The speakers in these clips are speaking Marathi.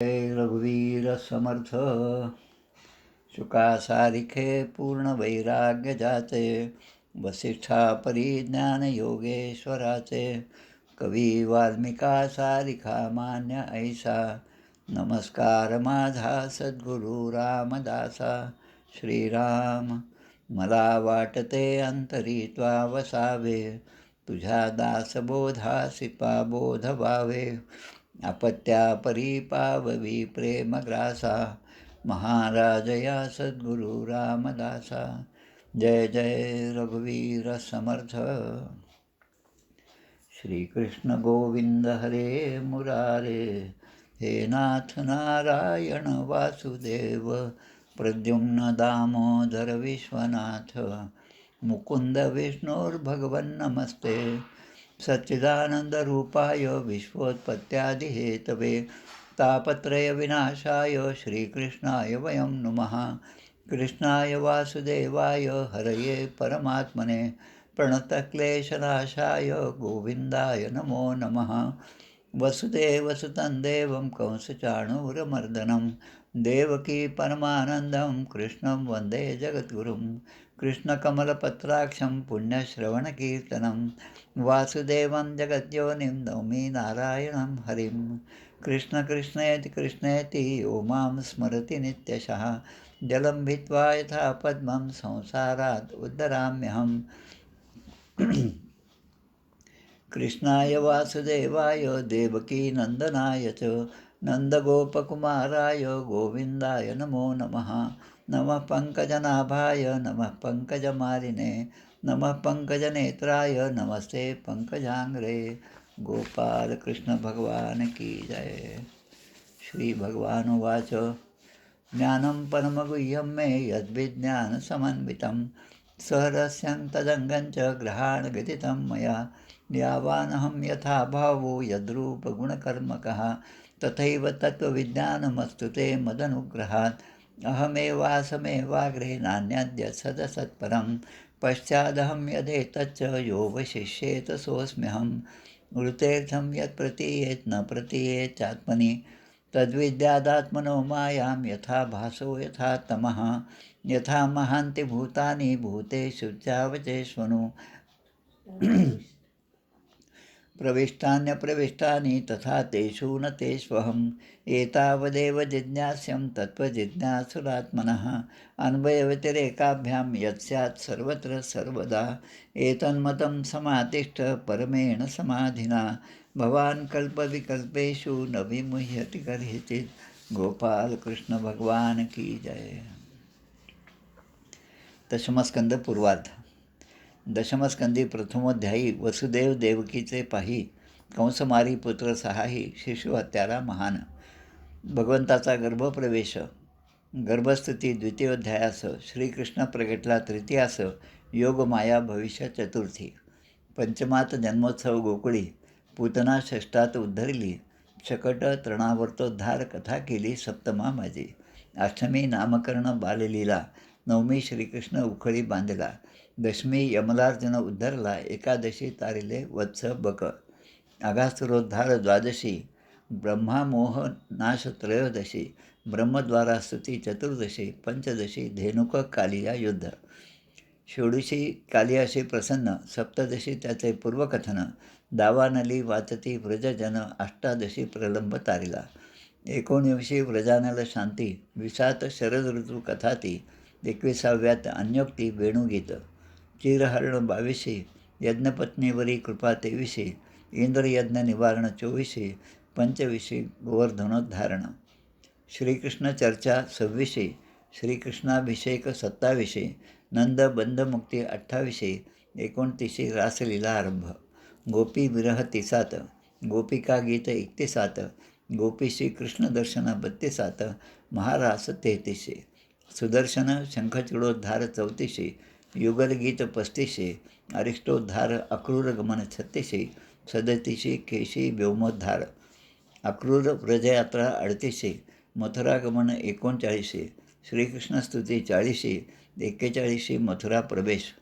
जय रघुवीर समर्थ. शुकासारिखे पूर्ण वैराग्य जाचे, वसिष्ठा परिज्ञान योगेश्वराचे. कवी वाल्मिका सारिखा मान्य ऐसा, नमस्कार माझा सद्गुरु रामदासा. श्रीराम मला वाटते अंतरी त्वा वसावे, तुझ्या दासबोधासी पाबोध व्हावे. अपत्या परिपाववी प्रेमग्रासा, महाराज या सद्गुरु रामदासा. जय जय रघुवीर समर्थ. श्रीकृष्ण गोविंद हरे मुरारे, हे नाथ नारायण वासुदेव. प्रद्युम्न दामोदर विश्वनाथ, मुकुंद विष्णुर्भगवन् नमस्ते. सच्चिदानन्दरूपाय विश्वोत्पत्त्यादिहेतवे, तापत्रयविनाशाय श्रीकृष्णाय वयं नुमः. कृष्णाय वासुदेवाय हरये परमात्मने, प्रणतक्लेशनाशाय गोविन्दाय नमो नमः. वसुदेवसुतं देवं कंसचाणूरमर्दनं, देवकी परमानन्दं कृष्णं वन्दे जगद्गुरुं. कृष्णकमलपत्राक्षं पुण्यश्रवणकीर्तनं, वासुदेवं जगद्योनिं नौमि नारायणं हरिं. कृष्ण कृष्णेति कृष्णेति यो मां स्मरति नित्यशः, जलं भित्त्वा यथा पद्मं संसारात् उद्धराम्यहम्. कृष्णाय वासुदेवाय देवकीनन्दनाय च, नन्दगोपकुमाराय गोविन्दाय नमो नमः. नमः पङ्कजनाभाय नमः पङ्कजमालिने, नमः पङ्कजनेत्राय नमस्ते पङ्कजाङ्ग्रे. गोपाल कृष्ण भगवान की जय. श्रीभगवानुवाच ज्ञानं परमगुह्यं मे यद्विज्ञानसमन्वितं, सहरस्यं तदङ्गं च ग्रहाणविदितं मया. यावानहं यथा भावो यद्रूपगुणकर्मकः, तथैव तत्त्वविज्ञानमस्तु ते मदनुग्रहात्. अहमेवासमेवाग्रे नान्यद्यत् सदसत्परं, पश्चादहं यदेतच्च यो वशिष्येत सोऽस्म्यहम्. मृतेर्थं यत् प्रतीयेत् न प्रतीयेत् चात्मनि, तद्विद्यादात्मनो मायां यथा भासो यथा तमः. यथा महान्ति भूतानि भूतेषु चावचेष्वनु, प्रविष्टान्यप्रविष्टानि तथा तेषु न तेष्वहम्. एतावदेव जिज्ञास्यं तत्त्वजिज्ञासुरात्मनः, अन्वयव्यतिरेकाभ्यां यत् स्यात् सर्वत्र सर्वदा. एतन्मतं समातिष्ठ परमेण समाधिना, भवान् कल्पविकल्पेषु न विमुह्यति कर्हिचित्. गोपाल कृष्ण भगवान की जय. दशमस्कंद पूर्वार्ध. दशमस्कंदी प्रथमोध्यायी वसुदेव देवकीचे पाही, कंसमारी पुत्र सहाही, शिशु हत्यारा महान. भगवंताचा गर्भप्रवेश, गर्भस्थिती द्वितीयोध्यायास, श्रीकृष्ण प्रगटला तृतीयास, योगमाया भविष्य चतुर्थी. पंचमात जन्मोत्सव गोकुळी, पूतना षष्ठात उद्धरली, शकट तृणावर्तोद्धार कथा केली सप्तमा माझी. अष्टमी नामकरण बाललीला, नवमी श्रीकृष्ण उखळी बांधला, दशमी यमलार्जुन उद्धरला, एकादशी तारिले वत्स बक. अगासुरोद्धार द्वादशी, ब्रह्मामोह नाश त्रयोदशी, ब्रह्मद्वारा स्तुती चतुर्दशी, पंचदशी धेनुक कालिया युद्ध. षोडशी कालियाशी प्रसन्न, सप्तदशी त्याचे पूर्वकथन, दावानली वाचती व्रजजन, अष्टादशी प्रलंब तारिला. 19वी व्रजानल शांती, 20 शरद ऋतू कथाती, 21व्यात अन्योक्ती वेणुगीत. चिरहरण 22, यज्ञपत्नीवरी कृपा 23, इंद्रयज्ञ निवारण 24, 25 गोवर्धनोद्धारण. श्रीकृष्ण चर्चा 26, श्रीकृष्णाभिषेक 27, नंद बंधमुक्ती 28, 29 रासलीला आरंभ. गोपी विरह 30, गोपिका गीत 31, गोपीशी कृष्णदर्शन 32, महारास 33, सुदर्शन शंखचूडोद्धार 34, युगलगीत 35, अरिष्टोद्धार अक्रूरगमन 36, 37 केशी व्योमोद्धार. अक्रूर व्रजयात्रा 38, मथुरागमन 39, श्रीकृष्णस्तुती 40, 41 मथुरा प्रवेश.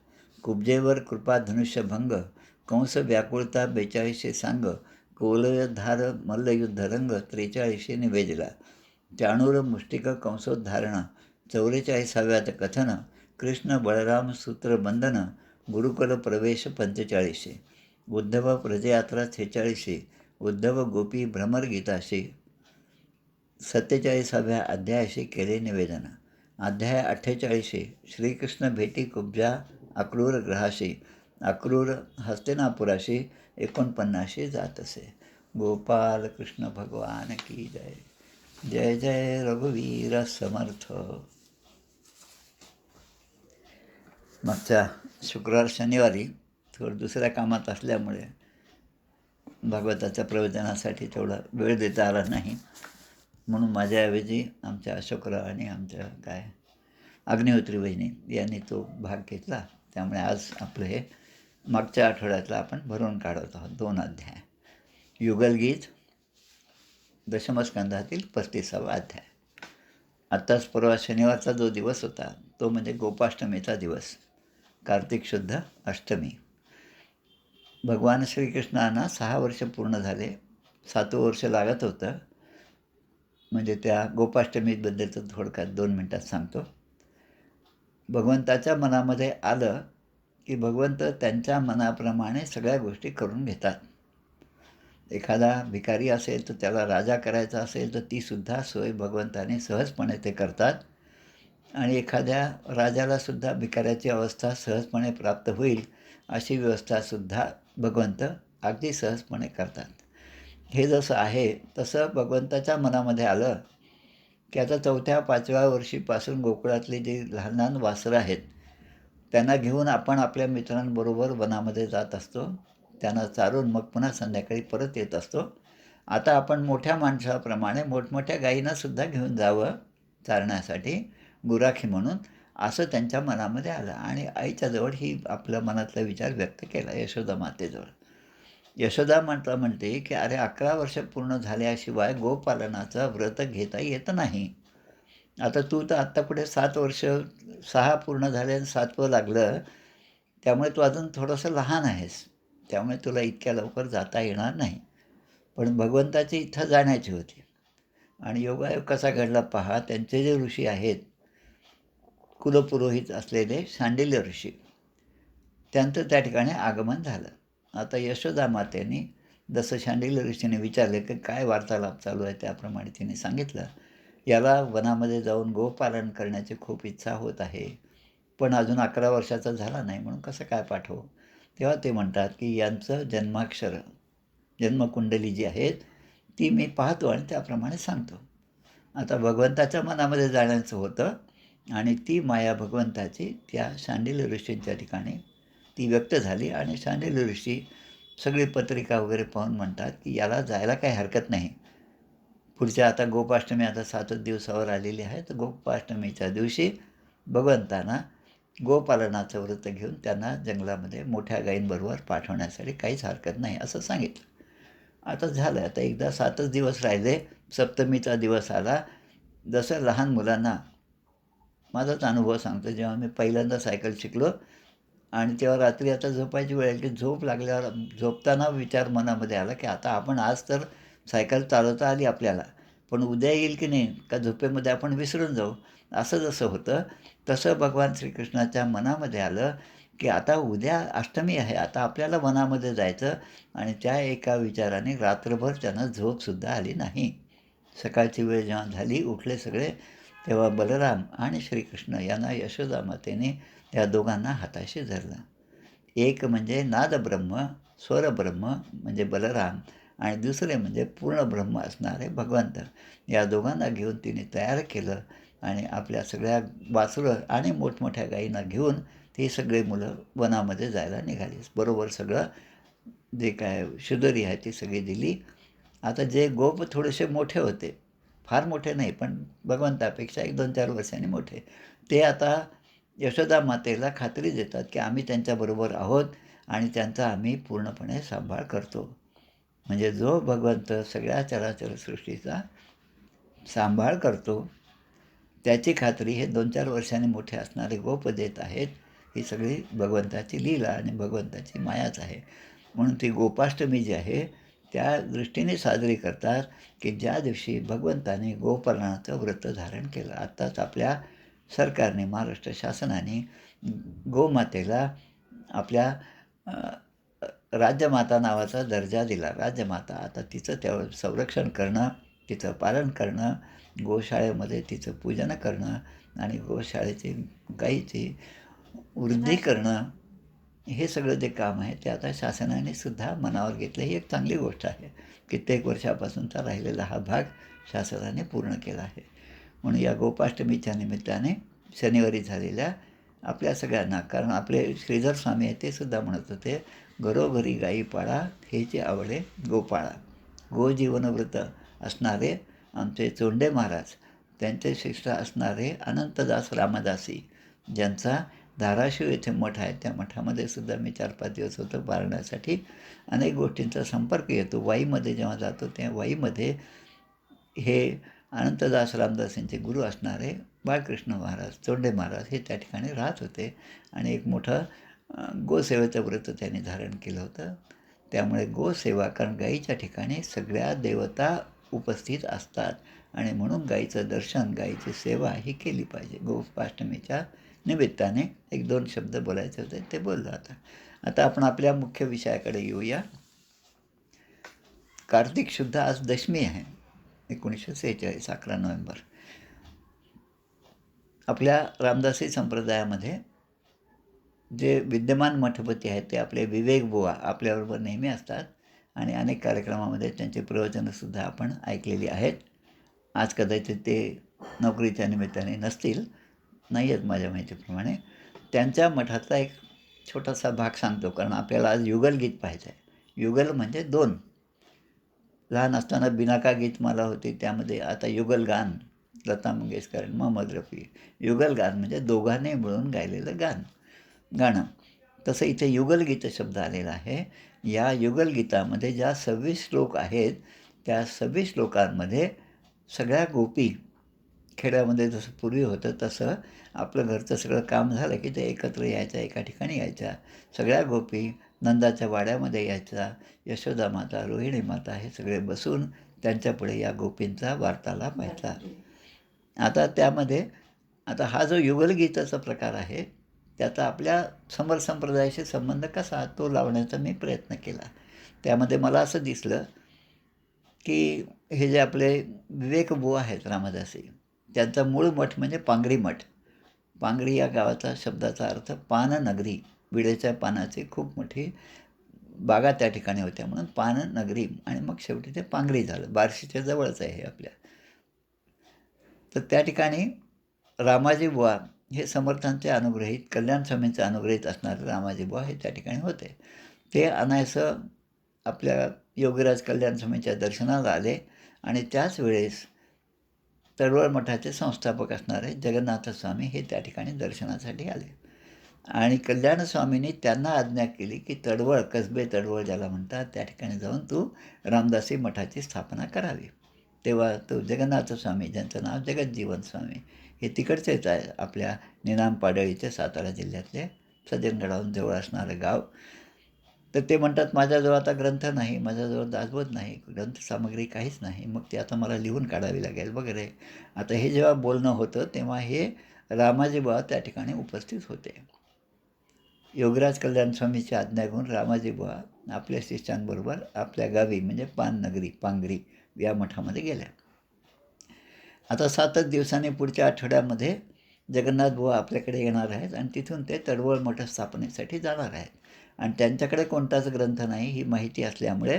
कुब्जेवर कृपा धनुष्यभंग, कंस व्याकुळता 42 सांग, कौलधार मल्लयुद्ध रंग 43 निवेदिला. चाणूर मुष्टिक कंसोद्धारण 44व्यात कथन. कृष्ण बळराम सूत्रबंधन गुरुकुल प्रवेश 45. उद्धव प्रजयात्रा 46. उद्धव गोपी भ्रमरगीताशी 47व्या अध्यायाशी केले निवेदन. अध्याय 48. श्रीकृष्ण भेटी कुब्जा अक्रूर ग्रहाशी. अक्रूर हस्तिनापुराशी 49 जात असे. गोपाल कृष्ण भगवान की जय. जय जय रघुवीर समर्थ. मागच्या शुक्रवार शनिवारी थोडं दुसऱ्या कामात असल्यामुळे भागवताच्या प्रवचनासाठी तेवढा वेळ देता आला नाही, म्हणून माझ्याऐवजी आमच्या अशोकराव आणि आमच्या अग्निहोत्री वहिनी यांनी तो भाग घेतला. त्यामुळे आज आपलं हे मागच्या आठवड्यातलं आपण भरून काढत आहोत. 2 अध्याय. युगलगीत दशमस्कंधातील 35वा अध्याय. आत्ताच परवा शनिवारचा जो दिवस होता तो म्हणजे गोपाष्टमीचा दिवस, कार्तिक शुद्ध अष्टमी. भगवान श्रीकृष्णांना 6 वर्ष पूर्ण झाले. 7वं वर्ष लागत होतं. म्हणजे त्या गोपाष्टमीबद्दलचं थोडक्यात 2 मिनटात सांगतो. भगवंताच्या मनामध्ये आलं की भगवंत त्यांच्या मनाप्रमाणे सगळ्या गोष्टी करून घेतात. एखादा भिकारी असेल तर त्याला राजा करायचा असेल तर तीसुद्धा सोय भगवंताने सहजपणे ते करतात. आणि एखाद्या राजालासुद्धा भिकाऱ्याची अवस्था सहजपणे प्राप्त होईल अशी व्यवस्थासुद्धा भगवंत अगदी सहजपणे करतात. हे जसं आहे तसं भगवंताच्या मनामध्ये आलं की आता 4व्या-5व्या वर्षीपासून गोकुळातली जी लहान लहान वासरं आहेत त्यांना घेऊन आपण आपल्या मित्रांबरोबर वनामध्ये जात असतो. त्यांना चारून मग पुन्हा संध्याकाळी परत येत असतो. आता आपण मोठ्या माणसाप्रमाणे मोठमोठ्या गायींनासुद्धा घेऊन जावं चारण्यासाठी, गुराखी म्हणून, असं त्यांच्या मनामध्ये आलं. आणि आईच्याजवळ ही आपल्या मनातला विचार व्यक्त केला यशोदा मातेजवळ. यशोदा म्हणते की अरे 11 वर्ष पूर्ण झाल्याशिवाय गोपालनाचं व्रत घेता येत नाही. आता तू तर आत्ता कुठे 7 वर्ष, 6 पूर्ण झाले आणि 7वं लागलं, त्यामुळे तू अजून थोडंसं लहान आहेस. त्यामुळे तुला इतक्या लवकर जाता येणार नाही. पण भगवंताची इथं जाण्याची होती. आणि योगायोग कसा घडला पहा. त्यांचे जे ऋषी आहेत, कुलपुरोहित असलेले शांडिल्य ऋषी, त्यांचं त्या ठिकाणी आगमन झालं. आता यशोदा मातेने जसं शांडिल्य ऋषीने विचारले की काय वार्तालाप चालू आहे, त्याप्रमाणे तिने सांगितलं, याला वनामध्ये जाऊन गोपालन करण्याची खूप इच्छा होत आहे, पण अजून 11 वर्षाचा झाला नाही, म्हणून कसं काय पाठवू. तेव्हा ते म्हणतात की यांचं जन्माक्षर, जन्मकुंडली जी आहेत ती मी पाहतो आणि त्याप्रमाणे सांगतो. आता भगवंताच्या मनामध्ये जाण्याचं होतं आणि ती माया भगवंताची त्या शांडिल्य ऋषींच्या ठिकाणी ती व्यक्त झाली. आणि शांडिल्य ऋषी सगळी पत्रिका वगैरे पाहून म्हणतात की याला जायला काही हरकत नाही. पुढच्या आता गोपाष्टमी आता 7च दिवसावर आलेली आहे, तर गोपाष्टमीच्या दिवशी भगवंतांना गोपालनाचं व्रत घेऊन त्यांना जंगलामध्ये मोठ्या गायींबरोबर पाठवण्यासाठी काहीच हरकत नाही असं सांगितलं. आता झालं, आता एकदा 7च दिवस राहिले, सप्तमीचा दिवस आला. जसं लहान मुलांना, माझाच अनुभव सांगतो, जेव्हा मी पहिल्यांदा सायकल शिकलो आणि तेव्हा रात्री आता झोपायची वेळ आली की झोप लागल्यावर झोपताना विचार मनामध्ये आला की आता आपण आज तर सायकल चालवता आली आपल्याला, पण उद्या येईल की नाही का झोपेमध्ये आपण विसरून जाऊ. असं जसं होतं तसं भगवान श्रीकृष्णाच्या मनामध्ये आलं की आता उद्या अष्टमी आहे, आता आपल्याला वनामध्ये जायचं. आणि त्या एका विचाराने रात्रभर त्यांना झोपसुद्धा आली नाही. सकाळची वेळ जेव्हा झाली, उठले सगळे, तेव्हा बलराम आणि श्रीकृष्ण यांना यशोदा मातेने त्या दोघांना हाताशी धरलं. एक म्हणजे नादब्रह्म, स्वरब्रह्म म्हणजे बलराम, आणि दुसरे म्हणजे पूर्ण ब्रह्म असणारे भगवंत. या दोघांना घेऊन तिने तयार केलं आणि आपल्या सगळ्या वासुरं आणि मोठमोठ्या गायींना घेऊन ती सगळी मुलं वनामध्ये जायला निघाली. बरोबर सगळं जे काय शुदरी आहे ती सगळी दिली. आता जे गोप थोडेसे मोठे होते, फार मोठे नाही पण भगवंतापेक्षा 1-2-4 वर्षांनी मोठे, ते आता यशोदा मातेला खात्री देतात की आम्ही त्यांच्याबरोबर आहोत आणि त्यांचा आम्ही पूर्णपणे सांभाळ करतो. म्हणजे जो भगवंत सगळ्या चराचर सृष्टीचा सांभाळ करतो त्याची खात्री हे 2-4 वर्षांनी मोठे असणारे गोप देत आहेत. ही सगळी भगवंताची लीला आणि भगवंताची मायाच आहे. म्हणून ती गोपाष्टमी जी आहे त्या दृष्टीने साजरी करतात की ज्या दिवशी भगवंताने गोपालनाचं व्रत धारण केलं. आत्ताच आपल्या सरकारने, महाराष्ट्र शासनाने गोमातेला आपल्या राज्यमाता नावाचा दर्जा दिला. राज्यमाता. आता तिचं त्यावर संरक्षण करणं, तिचं पालन करणं, गोशाळेमध्ये तिचं पूजन करणं आणि गोशाळेची गाईची वृद्धी करणं, हे सगळं जे काम आहे ते आता शासनाने सुद्धा मनावर घेतलं. ही एक चांगली गोष्ट आहे. कित्येक वर्षापासूनचा राहिलेला हा भाग शासनाने पूर्ण केला आहे. म्हणून या गोपाष्टमीच्या निमित्ताने शनिवारी झालेल्या आपल्या सगळ्यांना, कारण आपले श्रीधर स्वामी आहे ते सुद्धा म्हणत होते, घरोघरी गायी पाळा, हेची आवडे गोपाळा. गोजीवनव्रत असणारे आमचे चोंडे महाराज, त्यांचे शिष्य असणारे अनंतदास रामदासी, ज्यांचा धाराशिव येथे मठ आहे, त्या मठामध्ये सुद्धा मी 4-5 दिवस होतो पारण्यासाठी. अनेक गोष्टींचा संपर्क येतो. वाईमध्ये जेव्हा जातो तेव्हा वाईमध्ये हे अनंतदास रामदास यांचे गुरु असणारे बाळकृष्ण महाराज, चोंडे महाराज हे त्या ठिकाणी राहत होते आणि एक मोठं गोसेवेचं व्रत त्यांनी धारण केलं होतं. त्यामुळे गोसेवा, कारण गाईच्या ठिकाणी सगळ्या देवता उपस्थित असतात आणि म्हणून गाईचं दर्शन, गाईची सेवा ही केली पाहिजे. गोपाष्टमीच्या निमित्ताने 1-2 शब्द बोलायचे होते, ते बोललो आता. आता आपण आपल्या मुख्य विषयाकडे येऊया. कार्तिक शुद्ध आज दशमी आहे, 1946, 11 नोव्हेंबर. आपल्या रामदासी संप्रदायामध्ये जे विद्यमान मठपती आहेत ते आपले विवेक बुवा आपल्याबरोबर नेहमी असतात आणि अनेक कार्यक्रमामध्ये त्यांची प्रवचनंसुद्धा आपण ऐकलेली आहेत. आज कदाचित ते नोकरीच्या निमित्ताने नसतील, नाही आहेत माझ्या माहितीप्रमाणे. त्यांच्या मठातला एक छोटासा भाग सांगतो, कारण आपल्याला आज युगलगीत पाहायचं आहे. युगल म्हणजे 2. लहान असताना बिनाका गीतमाला होती, त्यामध्ये आता युगलगान, लता मंगेशकर आणि मोहम्मद रफी. युगलगान म्हणजे दोघांनी मिळून गायलेलं गाणं. तसं इथे युगलगीत शब्द आलेला आहे. या युगलगीतामध्ये ज्या 26 श्लोक आहेत, त्या 26 श्लोकांमध्ये सगळ्या गोपी, खेड्यामध्ये जसं पूर्वी होतं तसं आपलं घरचं सगळं काम झालं की ते एकत्र यायच्या, एका ठिकाणी यायच्या. सगळ्या गोपी नंदाच्या वाड्यामध्ये यायच्या. यशोदा माता, रोहिणी माता हे सगळे बसून त्यांच्यापुढे या गोपींचा वार्तालाप व्हायचा. आता त्यामध्ये हा जो युगलगीताचा प्रकार आहे, त्याचा आपल्या समर संप्रदायाशी संबंध कसा, तो लावण्याचा मी प्रयत्न केला. त्यामध्ये मला असं दिसलं की हे जे आपले विवेकबुवा आहेत रामदासी, त्यांचा मूळ मठ म्हणजे पांगरी मठ. पांगरी या गावाचा शब्दाचा अर्थ पाननगरी, विड्याच्या पानाची खूप मोठी बागा त्या ठिकाणी होत्या, म्हणून पाननगरी, आणि मग शेवटी ते पांगरी झालं. बार्शीच्या जवळच आहे हे आपल्या. तर त्या ठिकाणी रामाजी बुवा हे समर्थांचे अनुग्रहित, कल्याण स्वामींचे अनुग्रहित असणारे रामाजी बुवा हे त्या ठिकाणी होते. ते अनायसं आपल्या योगीराज कल्याण स्वामींच्या दर्शनाला आले आणि त्याच वेळेस तडवळ मठाचे संस्थापक असणारे जगन्नाथ स्वामी हे त्या ठिकाणी दर्शनासाठी आले आणि कल्याण स्वामींनी त्यांना आज्ञा केली की तडवळ, कसबे तडवळ ज्याला म्हणतात, त्या ठिकाणी जाऊन तू रामदासी मठाची स्थापना करावी. तेव्हा तो जगन्नाथ स्वामी, ज्यांचं नाव जगज्जीवन स्वामी, हे तिकडचेच आहे, आपल्या निनाम पाडळीचे, सातारा जिल्ह्यातले, सज्जनगडाहून जवळ असणारं गाव. तर ते म्हणतात, माझ्याजवळ आता ग्रंथ नाही, माझ्याजवळ दासबोध नाही, ग्रंथसामग्री काहीच नाही, मग ती आता मला लिहून काढावी लागेल वगैरे. आता हे जेव्हा बोलणं होतं तेव्हा हे रामाजी बुवा त्या ठिकाणी उपस्थित होते. योगीराज कल्याण स्वामीची आज्ञा घेऊन रामाजी बुवा आपल्या शिष्यांबरोबर आपल्या गावी म्हणजे पाननगरी, पांगरी या मठामध्ये गेल्या. आता 7च दिवसांनी पुढच्या आठवड्यामध्ये जगन्नाथ बुवा आपल्याकडे येणार आहेत आणि तिथून ते तडवळ मठ स्थापनेसाठी जाणार आहेत. आणि त्यांच्याकडे कोणताच ग्रंथ नाही ही माहिती असल्यामुळे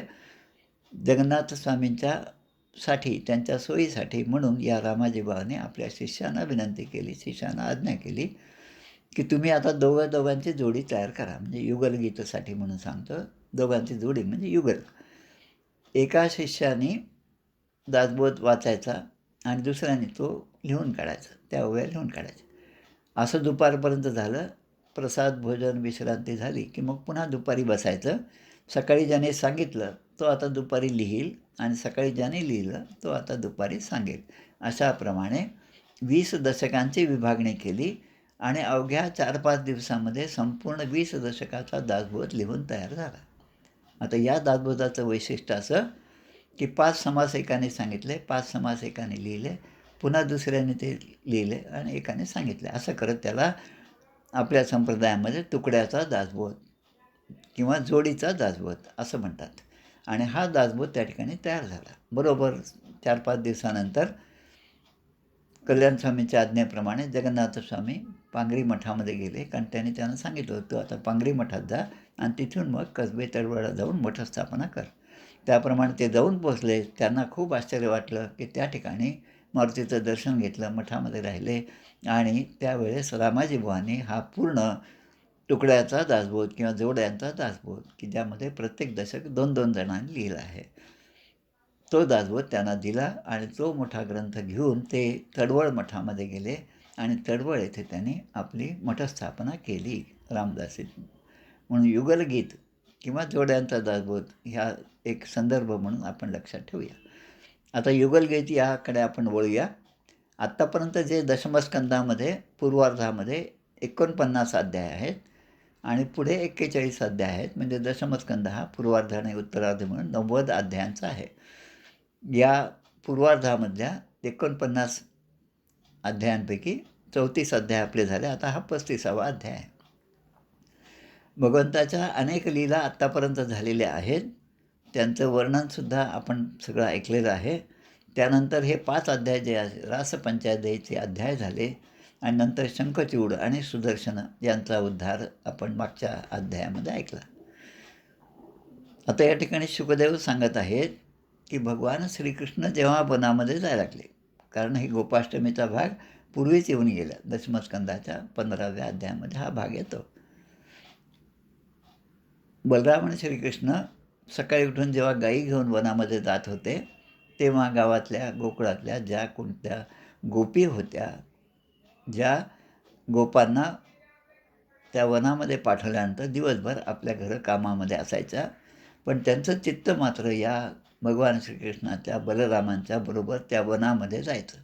जगन्नाथ स्वामींच्यासाठी, त्यांच्या सोयीसाठी म्हणून या रामाजी बुवाने आपल्या शिष्यांना विनंती केली, शिष्यांना आज्ञा केली की तुम्ही आता दोघांची जोडी तयार करा. म्हणजे युगलगीतासाठी म्हणून सांगतो, दोघांची जोडी म्हणजे युगल. एका शिष्याने दासबोध वाचायचा आणि दुसऱ्याने तो लिहून काढायचा, त्या ओव्या लिहून काढायच्या. असं दुपारपर्यंत झालं. प्रसाद, भोजन, विश्रांती झाली की मग पुन्हा दुपारी बसायचं. सकाळी ज्याने सांगितलं तो आता दुपारी लिहील आणि सकाळी ज्याने लिहिलं तो आता दुपारी सांगेल. अशाप्रमाणे 20 दशकांची विभागणी केली आणि अवघ्या 4-5 दिवसामध्ये संपूर्ण 20 दशकाचा दासबोध लिहून तयार झाला. आता या दासबोधाचं वैशिष्ट्य असं की 5 समास एकाने सांगितले, 5 समास एकाने लिहिले, पुन्हा दुसऱ्याने ते लिहिले आणि एकाने सांगितले. असं करत त्याला आपल्या संप्रदायामध्ये तुकड्याचा दासबोध किंवा जोडीचा दासबोध असं म्हणतात. आणि हा दासबोध त्या ठिकाणी तयार झाला. बरोबर 4-5 दिवसानंतर कल्याण स्वामींच्या आज्ञेप्रमाणे जगन्नाथ स्वामी पांगरी मठामध्ये गेले, कारण त्यांना सांगितलं होतं आता पांगरी मठात जा आणि तिथून मग कसबे तळवळा जाऊन मठ स्थापना कर. त्याप्रमाणे ते जाऊन पोचले. त्यांना खूप आश्चर्य वाटलं की त्या ठिकाणी मारुतीचं दर्शन घेतलं, मठामध्ये राहिले आणि त्यावेळेस रामाजी बुवांनी हा पूर्ण तुकड्याचा दासबोध किंवा जोड्यांचा दासबोध की ज्यामध्ये प्रत्येक दशक 2-2 जणांनी लिहिला आहे, तो दासबोध त्यांना दिला आणि तो मोठा ग्रंथ घेऊन ते तडवळ मठामध्ये गेले आणि तडवळ येथे त्यांनी आपली मठस्थापना केली रामदासींनी. म्हणून युगलगीत किंवा जोड्यांचा दासबोध ह्या एक संदर्भ म्हणून आपण लक्षात ठेवूया. आता युगलगीत याकडे आपण वळूया. आत्तापर्यंत जे दशमस्कंदामध्ये पूर्वार्धामध्ये 49 अध्याय आहेत आणि पुढे 41 अध्याय आहेत. म्हणजे दशमस्कंद हा पूर्वार्ध आणि उत्तरार्ध म्हणून 90 अध्यायांचा आहे. या पूर्वार्धामधल्या 49 अध्यायांपैकी 34 अध्याय आपले झाले. आता हा 35वा अध्याय आहे. भगवंताच्या अनेक लीला आत्तापर्यंत झालेल्या आहेत. त्यांचं वर्णनसुद्धा आपण सगळं ऐकलेलं आहे. त्यानंतर हे 5 अध्याय जे आहे रासपंचाध्यायीचे अध्याय झाले आणि नंतर शंखचूड आणि सुदर्शन यांचा उद्धार आपण मागच्या अध्यायामध्ये ऐकला. आता या ठिकाणी शुकदेव सांगत आहेत की भगवान श्रीकृष्ण जेव्हा वनामध्ये जायला लागले, कारण हे गोपाष्टमीचा भाग पूर्वीच येऊन गेला. दशमस्कंदाच्या 15व्या अध्यायामध्ये हा भाग येतो. बलराम आणि श्रीकृष्ण सकाळी उठून जेव्हा गायी घेऊन वनामध्ये जात होते, तेव्हा गावातल्या गोकुळातल्या ज्या कोणत्या गोपी होत्या, ज्या गोपांना त्या वनामध्ये पाठवल्यानंतर दिवसभर आपल्या घरं कामामध्ये असायच्या, पण त्यांचं चित्त मात्र या भगवान श्रीकृष्णाच्या बलरामांच्या बरोबर त्या वनामध्ये जायचं.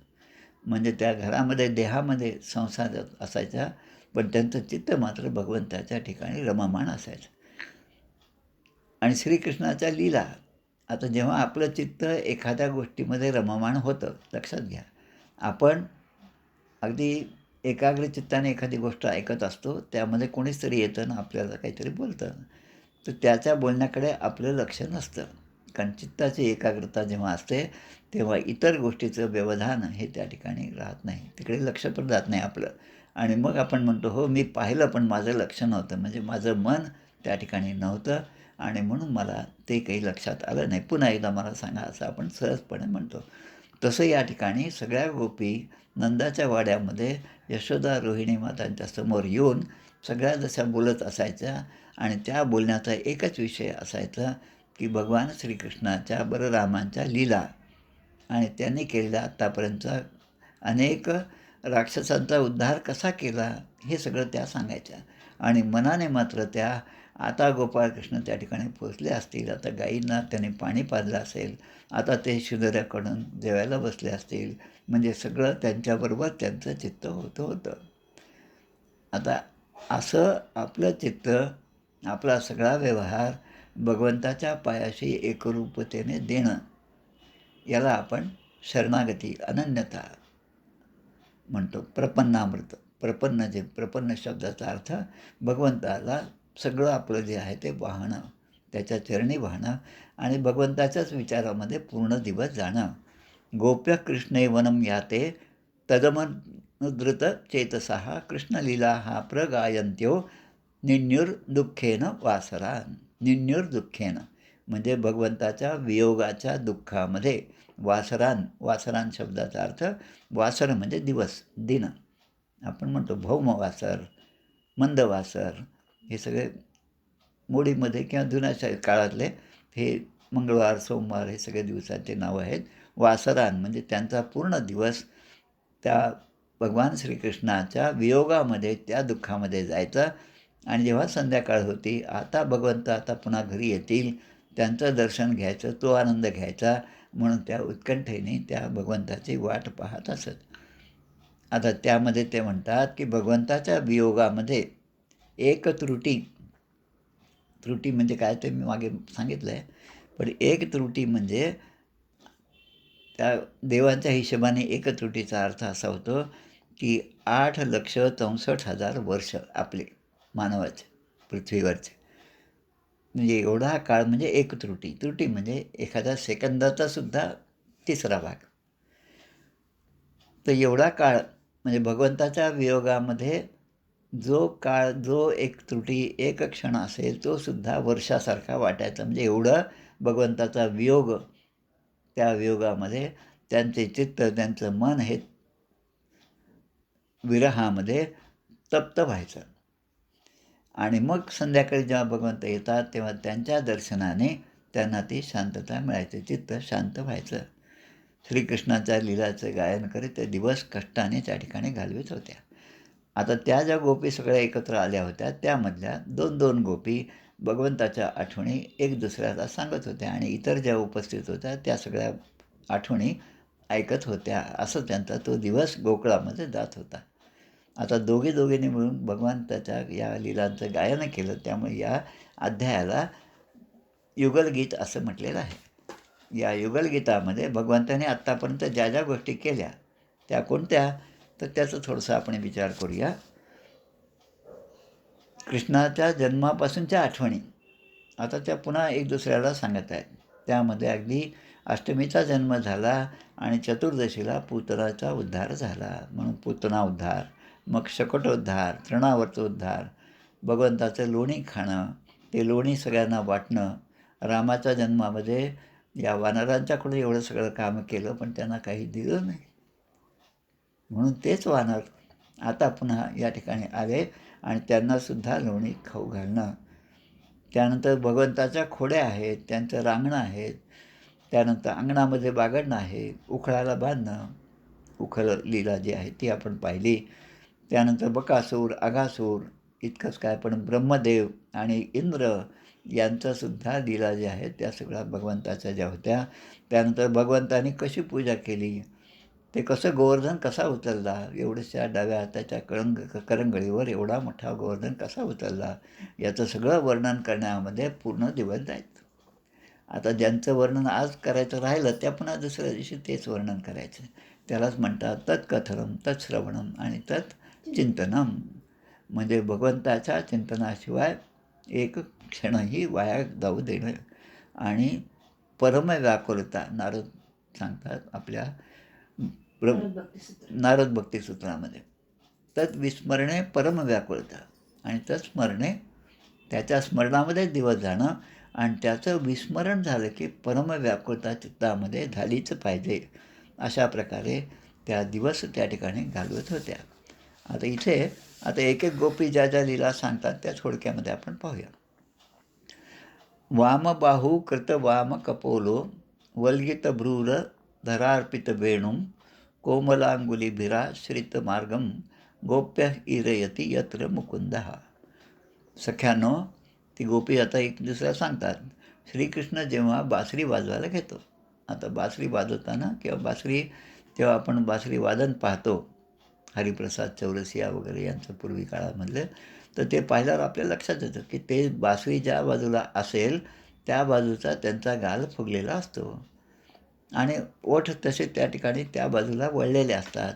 म्हणजे त्या घरामध्ये देहामध्ये संसार असायचा, पण त्यांचं चित्त मात्र भगवंताच्या ठिकाणी रममाण असायचं. आणि श्रीकृष्णाच्या लीला, आता जेव्हा आपलं चित्त एखाद्या गोष्टीमध्ये रममाण होतं, लक्षात घ्या, आपण अगदी एकाग्र चित्ताने एखादी गोष्ट ऐकत असतो, त्यामध्ये कोणीच तरी येतं ना आपल्याला काहीतरी बोलतं, तर त्याच्या बोलण्याकडे आपलं लक्ष नसतं. कारण चित्ताची एकाग्रता जेव्हा असते तेव्हा इतर गोष्टीचं व्यवधान हे त्या ठिकाणी राहत नाही, तिकडे लक्ष पण जात नाही आपलं. आणि मग आपण म्हणतो हो मी पाहिलं पण माझं लक्ष नव्हतं, म्हणजे माझं मन त्या ठिकाणी नव्हतं आणि म्हणून मला ते काही लक्षात आलं नाही, पुन्हा एकदा मला सांगा, असं आपण सहजपणे म्हणतो. तसं या ठिकाणी सगळ्या गोपी नंदाच्या वाड्यामध्ये यशोदा रोहिणी मातांच्या समोर येऊन सगळ्या जशा बोलत असायच्या आणि त्या बोलण्याचा एकच विषय असायचा की भगवान श्रीकृष्णाच्या बलरामांच्या लीला आणि त्यांनी केलेल्या आत्तापर्यंतचा अनेक राक्षसांचा उद्धार कसा केला हे सगळं त्या सांगायच्या. आणि मनाने मात्र त्या आता गोपाळकृष्ण त्या ठिकाणी पोचले असतील, आता गाईंना त्याने पाणी पाजलं असेल, आता ते शिदोऱ्याकडून जेवायला बसले असतील, म्हणजे सगळं त्यांच्याबरोबर त्यांचं चित्त होतं. आता असं आपलं चित्त, आपला सगळा व्यवहार भगवंताच्या पायाशी एकरूपतेने देणं, याला आपण शरणागती, अनन्यता म्हणतो. प्रपन्नामृत, प्रपन्न शब्दाचा अर्थ भगवंताला सगळं आपलं जे आहे ते वाहणं, त्याच्या चरणी वाहणं आणि भगवंताच्याच विचारामध्ये पूर्ण दिवस जाणं. गोप्य कृष्णे वनम याते तदमनुद्रुत चेतसः कृष्णलीला हा प्रगायन्त्यो निन्युर्दुःखेन वासरान. निन्युर्दुःखेन म्हणजे भगवंताच्या वियोगाच्या दुःखामध्ये वासरान शब्दाचा अर्थ वासर म्हणजे दिवस, दिन. आपण म्हणतो भौमवासर, मंदवासर, हे सगळे मोडीमध्ये किंवा जुन्या काळातले हे मंगळवार, सोमवार हे सगळे दिवसाचे नावं आहेत. वासरान म्हणजे त्यांचा पूर्ण दिवस त्या भगवान श्रीकृष्णाच्या वियोगामध्ये, त्या दुःखामध्ये जायचा. आणि जेव्हा संध्याकाळ होती, आता भगवंत आता पुन्हा घरी येतील, त्यांचं दर्शन घ्यायचं, तो आनंद घ्यायचा, म्हणून त्या उत्कंठेने त्या भगवंताची वाट पाहत असत. आता त्यामध्ये ते म्हणतात की भगवंताच्या वियोगामध्ये एक त्रुटी त्रुटी म्हणजे काय ते मी मागे सांगितलं आहे. पण एक त्रुटी म्हणजे त्या देवांच्या हिशोबाने एक त्रुटीचा अर्थ असा होतो की 8,64,000 वर्ष आपले मानवाचे पृथ्वीवरचे. म्हणजे एवढा काळ म्हणजे एक त्रुटी. त्रुटी म्हणजे एखाद्या सेकंदाचा सुद्धा तिसरा भाग. तर एवढा काळ म्हणजे भगवंताच्या वियोगामध्ये जो काळ, जो एक त्रुटी, एक क्षण असेल, तो सुद्धा वर्षासारखा वाटायचा. म्हणजे एवढं भगवंताचा वियोग, त्या वियोगामध्ये त्यांचे चित्त, त्यांचं मन हे विरहामध्ये तप्त व्हायचं. आणि मग संध्याकाळी जेव्हा भगवंत येतात, तेव्हा त्यांच्या दर्शनाने त्यांना ती शांतता मिळायची, चित्त शांत व्हायचं. श्रीकृष्णाच्या लीलाचं गायन करीत ते दिवस कष्टाने त्या ठिकाणी घालवित होत्या. आता त्या ज्या गोपी सगळ्या एकत्र आल्या होत्या, त्यामधल्या 2-2 गोपी भगवंताच्या आठवणी एक दुसऱ्याला सांगत होत्या आणि इतर ज्या उपस्थित होत्या, त्या सगळ्या आठवणी ऐकत होत्या. असं त्यांचा तो दिवस गोकुळामध्ये जात होता. आता दोघींनी मिळून भगवंताच्या या लीलांचं गायन केलं, त्यामुळे या अध्यायाला युगलगीत असं म्हटलेलं आहे. या युगलगीतामध्ये भगवंताने आत्तापर्यंत ज्या ज्या गोष्टी केल्या त्या कोणत्या, तर त्याचं थोडंसं आपण विचार करूया. कृष्णाच्या जन्मापासूनच्या आठवणी आता त्या पुन्हा एक दुसऱ्याला सांगत आहेत. त्यामध्ये अगदी अष्टमीचा जन्म झाला आणि चतुर्दशीला पुतनाचा उद्धार झाला म्हणून पुतना उद्धार, मग शकटोद्धार, तृणावर्त उद्धार, भगवंताचं लोणी खाणं, ते लोणी सगळ्यांना वाटणं, रामाच्या जन्मामध्ये या वानरांच्याकडून एवढं सगळं काम केलं पण त्यांना काही दिलं नाही, म्हणून तेच वानर आता पुन्हा या ठिकाणी आले आणि त्यांनासुद्धा लोणी खाऊ घालणं. त्यानंतर भगवंताच्या खोड्या आहेत, त्यांचं रांगणं आहेत, त्यानंतर अंगणामध्ये बागडणं आहे, उखळाला बांधणं, उखळ लीला जी आहे ती आपण पाहिली. त्यानंतर बकासूर, अघासूर इतकंच काय, पण ब्रह्मदेव आणि इंद्र यांचासुद्धा लीला ज्या आहेत त्या सगळ्या भगवंताच्या ज्या होत्या. त्यानंतर भगवंतानी कशी पूजा केली, ते कसं गोवर्धन कसा उचलला, एवढ्याशा डाव्या हाताच्या करंगळीवर एवढा मोठा गोवर्धन कसा उचलला, याचं सगळं वर्णन करण्यामध्ये पूर्ण दिवस जायचं. आता ज्यांचं वर्णन आज करायचं राहिलं त्या पुन्हा दुसऱ्या दिवशी तेच वर्णन करायचं. त्यालाच म्हणतात तत्कथनम, तत्श्रवणम आणि तत् चिंतनम. म्हणजे भगवंताच्या चिंतनाशिवाय एक क्षणही वाया जाऊ देणं. आणि परमव्याकुलता नारद सांगतात आपल्या नारद भक्तिसूत्रामध्ये, तत् विस्मरणे परमव्याकुलता. आणि तत्स्मरणे त्याच्या स्मरणामध्ये दिवस जाणं आणि त्याचं विस्मरण झालं की परमव्याकुलता चित्तामध्ये झालीच पाहिजे. अशा प्रकारे त्या दिवस त्या ठिकाणी घालवत होत्या. आता इथे एक एक गोपी ज्या ज्या लीला सांगतात त्या थोडक्यामध्ये आपण पाहूया. वामबाहू कृत वाम कपोलो वल्गित भ्रूर धरार्पित वेणुं कोमलांगुलीभिरा श्रित मार्गम गोप्य इरयती यत्र मुकुंदः. सख्यानो, ती गोपी आता एक दुसऱ्या सांगतात, श्रीकृष्ण जेव्हा बासरी वाजवायला घेतो, आता बासरी वाजवताना किंवा बासरी जेव्हा आपण बासरी वादन पाहतो, हरिप्रसाद चौरसिया वगैरे यांचं पूर्वी काळामधलं, तर ते पाहिल्यावर आपल्या लक्षात येतं की ते बासरी ज्या बाजूला असेल त्या बाजूचा त्यांचा गाल फुगलेला असतो आणि ओठ तसे त्या ठिकाणी त्या बाजूला वळलेले असतात.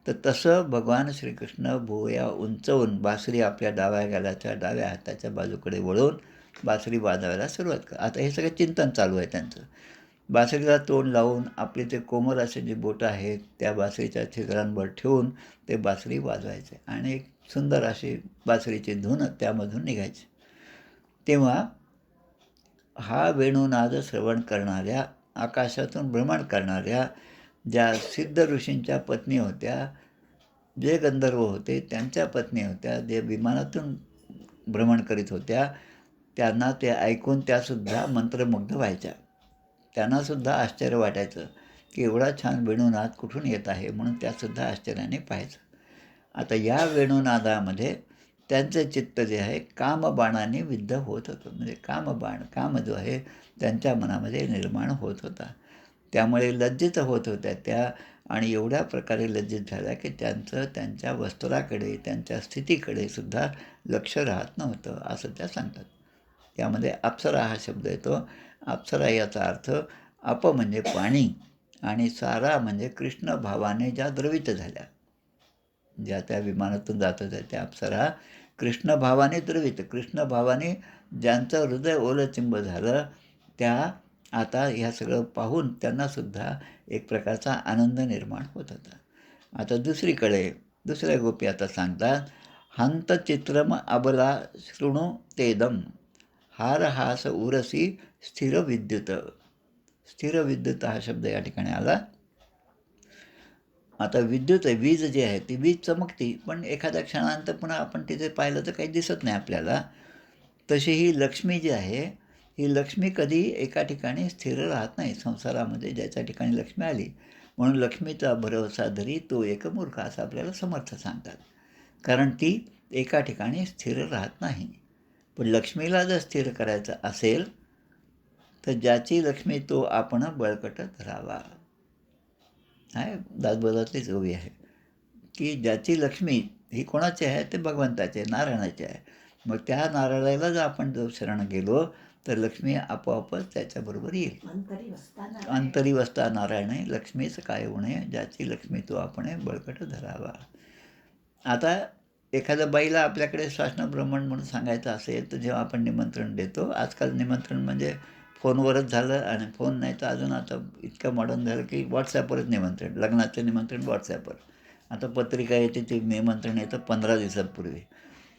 तर तसं भगवान श्रीकृष्ण भुवया उंचवून बासरी आपल्या डाव्या गालाच्या डाव्या हाताच्या बाजूकडे वळून बासरी वाजवायला सुरुवात कर. आता हे सगळं चिंतन चालू आहे त्यांचं. बासरीला तोंड लावून आपले ते कोमल असे जे बोटं आहेत त्या बासरीच्या छिद्रांवर ठेवून ते बासरी वाजवायचे आणि एक सुंदर अशी बासरीची धून त्यामधून निघायची. तेव्हा हा वेणुनाद श्रवण करणाऱ्या, आकाशातून भ्रमण करणाऱ्या ज्या सिद्ध ऋषींच्या पत्नी होत्या, जे गंधर्व होते त्यांच्या पत्नी होत्या, जे विमानातून भ्रमण करीत होत्या, त्यांना ते ऐकून त्यासुद्धा मंत्रमुग्ध व्हायच्या. त्यांनासुद्धा आश्चर्य वाटायचं की एवढा छान वेणुनाद कुठून येत आहे, म्हणून त्यासुद्धा आश्चर्याने पाहायचं. आता या वेणुनादामध्ये त्यांचं चित्त जे आहे कामबाणाने विद्ध होत होतं. म्हणजे कामबाण, काम जो आहे त्यांच्या मनामध्ये निर्माण होत होता. त्यामुळे लज्जित होत होत्या त्या आणि एवढ्या प्रकारे लज्जित झाल्या की त्यांचं त्यांच्या वस्त्राकडे, त्यांच्या स्थितीकडे सुद्धा लक्ष राहत नव्हतं, असं त्या सांगतात. त्यामध्ये अप्सरा हा शब्द येतो. अप्सरा याचा अर्थ अप म्हणजे पाणी आणि सारा म्हणजे कृष्ण भावाने ज्या द्रवित झाल्या, ज्या त्या विमानातून जात होत्या त्या अप्सरा कृष्ण भावाने द्रवित, कृष्ण भावाने ज्यांचं हृदय ओलंचिंब झालं, त्या आता ह्या सगळं पाहून त्यांनासुद्धा एक प्रकारचा आनंद निर्माण होत होता. आता दुसरीकडे दुसऱ्या गोपी आता सांगतात, हंत चित्रम अबला शृणु तेदम हार हास उरसी स्थिर विद्युत. स्थिर विद्युत हा शब्द या ठिकाणी आला. आता विद्युत आहे, वीज जी आहे ती वीज चमकती, पण एखाद्या क्षणानंतर पुन्हा आपण तिथे पाहिलं तर काही दिसत नाही आपल्याला. तशी ही लक्ष्मी जी आहे, ही लक्ष्मी कधी एका ठिकाणी स्थिर राहत नाही. संसारामध्ये ज्याच्या ठिकाणी लक्ष्मी आली, म्हणून लक्ष्मीचा भरवसा धरी तो एक मूर्ख, असं आपल्याला समर्थ सांगतात. कारण ती एका ठिकाणी स्थिर राहत नाही. पण लक्ष्मीला जर स्थिर करायचं असेल तर ज्याची लक्ष्मी तो आपण बळकट धरावा. आहे दासबोधातलीच ओवी आहे की ज्याची लक्ष्मी ही कोणाची आहे, ते भगवंताची आहे, नारायणाची आहे. मग त्या नारायणाला जर आपण जर शरण गेलो तर लक्ष्मी आपोआपच त्याच्याबरोबर येईल. अंतरी वसता नारायण लक्ष्मीच काय उणे, ज्याची लक्ष्मी तो आपण बळकट धरावा. आता एखाद्या बाईला आपल्याकडे शासन ब्राह्मण म्हणून सांगायचं असेल तर जेव्हा आपण निमंत्रण देतो, आजकाल निमंत्रण म्हणजे फोनवरच झालं, आणि फोन नाही तर अजून आता इतकं मॉडर्न झालं की व्हॉट्सॲपवरच निमंत्रण, लग्नाचं निमंत्रण व्हॉट्सॲपवर. आता पत्रिका येते, ते निमंत्रण येतं 15 दिवसांपूर्वी,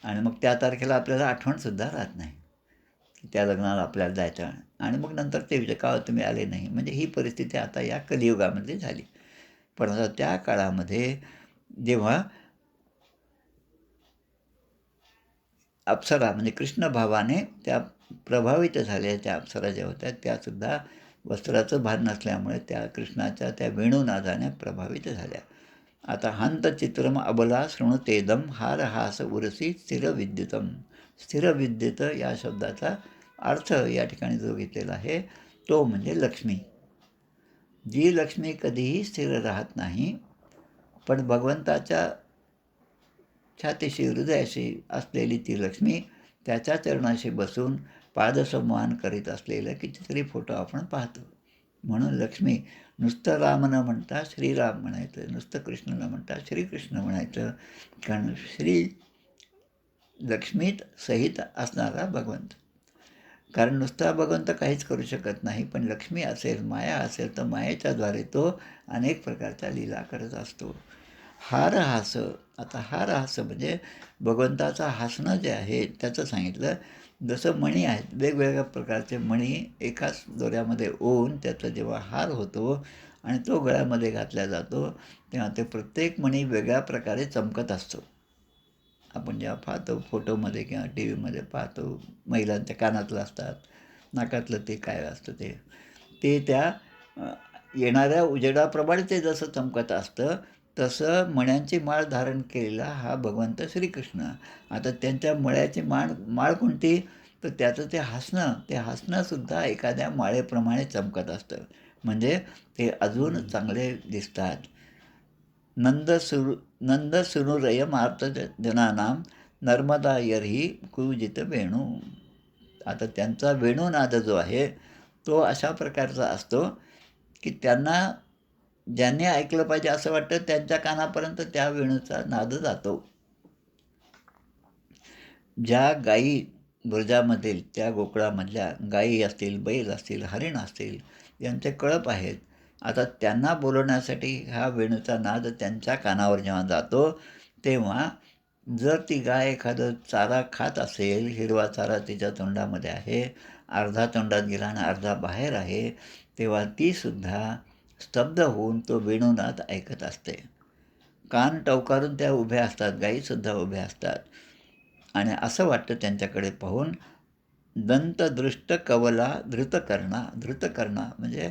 आणि मग त्या तारखेला आपल्याला आठवणसुद्धा राहत नाही की त्या लग्नाला आपल्याला जायचं. आणि मग नंतर ते विचार का तुम्ही आले नाही. म्हणजे ही परिस्थिती आता या कलियुगामध्ये झाली. पण आता त्या काळामध्ये जेव्हा अप्सरा म्हणजे कृष्ण भावाने त्या प्रभावित झाल्या, त्या अप्सरा ज्या होत्या त्यासुद्धा वस्त्राचं भान नसल्यामुळे त्या कृष्णाच्या त्या वेणुनादाने प्रभावित झाल्या. आता हंत चित्रम अबला शृणुतेदम हार हास उरसी स्थिर विद्युतम. स्थिर विद्युत या शब्दाचा अर्थ या ठिकाणी जो घेतलेला आहे तो म्हणजे लक्ष्मी. जी लक्ष्मी कधीही स्थिर राहत नाही, पण भगवंताच्या छातीशी हृदयाशी असलेली ती लक्ष्मी त्याच्या चरणाशी बसून पादसंवाहन करीत असलेलं कितीतरी फोटो आपण पाहतो. म्हणून लक्ष्मी नुसतं राम न म्हणता श्रीराम म्हणायचं, नुसतं कृष्ण न म्हणता श्रीकृष्ण म्हणायचं. कारण श्री लक्ष्मीत सहित असणारा भगवंत. कारण नुसता भगवंत काहीच करू शकत नाही, पण लक्ष्मी असेल, माया असेल तर मायेच्याद्वारे तो अनेक प्रकारच्या लीला करत असतो. हार हास, आता हार हास म्हणजे भगवंताचं हसणं जे आहे त्याचं सांगितलं. जसं मणी आहेत, वेगवेगळ्या प्रकारचे मणी एकाच दोऱ्यामध्ये ओवून त्याचा जेव्हा हार होतो आणि तो गळ्यामध्ये घातला जातो, तेव्हा ते प्रत्येक मणी वेगळ्या प्रकारे चमकत असतो. आपण जेव्हा पाहतो फोटोमध्ये किंवा टी व्हीमध्ये पाहतो, महिलांच्या कानातलं असतात, नाकातलं ते काय असतं ते ते त्या येणाऱ्या उजेडाप्रमाणे ते जसं चमकत असतं, तसं मण्यांची माळ धारण केलेला हा भगवंत श्रीकृष्ण. आता त्यांच्या मळ्याची माळ कोणती, तर त्याचं ते हसणंसुद्धा एखाद्या माळेप्रमाणे चमकत असतं. म्हणजे ते अजून चांगले दिसतात. नंद सुनुरयमार्त जनानाम नर्मदा यर्ही कुजित वेणू. आता त्यांचा वेणुनाद जो आहे तो अशा प्रकारचा असतो की त्यांना ज्यांनी ऐकलं पाहिजे असं वाटतं त्यांच्या कानापर्यंत त्या वेणूचा नाद जातो. ज्या गायी ब्रजामधील त्या गोकुळामधल्या गायी असतील, बैल असतील, हरिण असतील, यांचे कळप आहेत. आता त्यांना बोलवण्यासाठी हा वेणूचा नाद त्यांच्या कानावर जेव्हा जातो, तेव्हा जर ती गाय एखादं चारा खात असेल, हिरवा चारा तिच्या तोंडामध्ये आहे, अर्धा तोंडात गेला आणि अर्धा बाहेर आहे, तेव्हा तीसुद्धा स्तब्ध होऊन तो वेणुनाद ऐकत असते. कान टवकारून त्या उभ्या असतात, गायीसुद्धा उभ्या असतात. आणि असं वाटतं त्यांच्याकडे पाहून, दंतदृष्ट कवला धृतकर्णा म्हणजे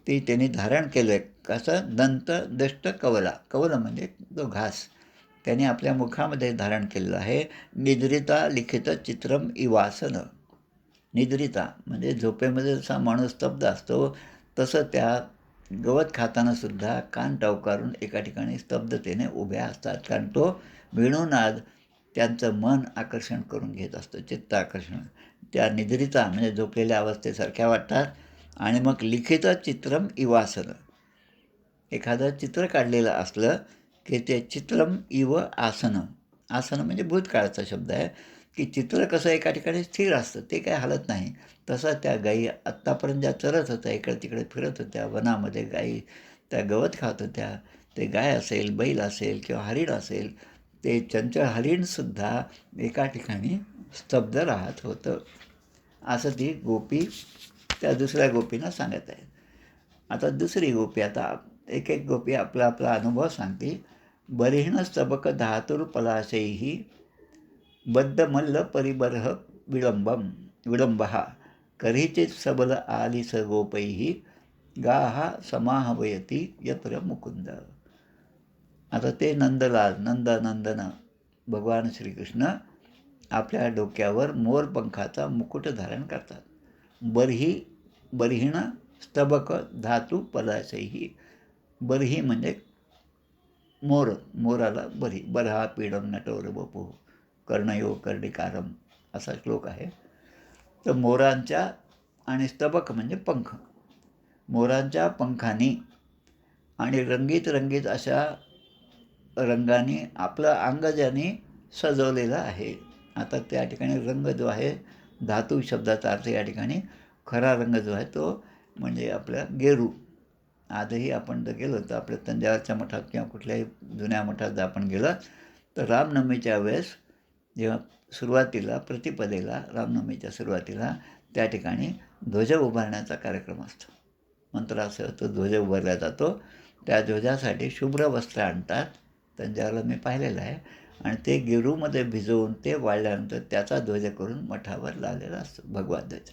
ती त्यांनी धारण केलं आहे. कसं दंतदृष्ट कवला, कवलं म्हणजे तो घास त्याने आपल्या मुखामध्ये धारण केलेलं आहे. निद्रिता लिखित चित्रम इवासन. निद्रिता म्हणजे झोपेमध्ये जसा माणूस स्तब्ध असतो, तसं त्या गवत खातानासुद्धा कान टवकारून एका ठिकाणी स्तब्धतेने उभ्या असतात. कारण तो वेणुनाद त्यांचं मन आकर्षण करून घेत असतं, चित्त आकर्षण. त्या निद्रिता म्हणजे झोपलेल्या अवस्थेसारख्या वाटतात. आणि मग लिखित चित्रम इवासन, एखादं चित्र काढलेलं असलं की ते चित्रम इव आसन, आसन म्हणजे भूतकाळाचा शब्द आहे, की चित्र कसं एका ठिकाणी स्थिर असतं, ते काय हलत नाही. तसं त्या गायी आत्तापर्यंत ज्या चरत होत्या, इकडे तिकडे फिरत होत्या वनामध्ये, गायी त्या गवत खात होत्या, ते गाय असेल, बैल असेल किंवा हरीण असेल, ते चंचल हरीणसुद्धा एका ठिकाणी स्तब्ध राहत होतं, असं ती गोपी त्या दुसऱ्या गोपींना सांगत आहे. आता दुसरी गोपी, आता एक एक गोपी आपला आपला अनुभव सांगते. बरिहण स्तबक धातुर पलाशैही बद्धमल्ल परिबर्ह विडंबम विडंबहा करीचित सबल आली स गोपैही गाहा समाहवयती यत्र मुकुंद. आता ते नंदलाल नंदनंदन भगवान श्रीकृष्ण आपल्या डोक्यावर मोरपंखाचा मुकुट धारण करतात. बर्हिण स्तबक धातू पलाशैही, बर्ही म्हणजे मोर, मोराला बरी, बरहा पीडम नटोर बपू कर्णयो कर्णिकारम असा श्लोक आहे. तर मोरांच्या आणि स्तबक म्हणजे पंख, मोरांच्या पंखांनी आणि रंगीत रंगीत अशा रंगाने आपलं अंग ज्याने सजवलेलं आहे. आता त्या ठिकाणी रंग जो आहे, धातू शब्दाचा अर्थ या ठिकाणी खरा रंग जो आहे तो म्हणजे आपल्या गेरू. आजही आपण जर गेलो तर आपल्या तंजावरच्या मठात किंवा कुठल्याही जुन्या मठात जर आपण गेलं तर रामनवमीच्या वेळेस जेव्हा सुरुवातीला प्रतिपदेला, रामनवमीच्या सुरुवातीला त्या ठिकाणी ध्वज उभारण्याचा कार्यक्रम असतो. मंत्रासह तो ध्वज उभारला जातो. त्या ध्वजासाठी शुभ्र वस्त्र आणतात, तंजावरला मी पाहिलेलं आहे, आणि ते गेरूमध्ये भिजवून ते वाळल्यानंतर त्याचा ध्वज करून मठावर लावलेला असतो, भगवा ध्वज.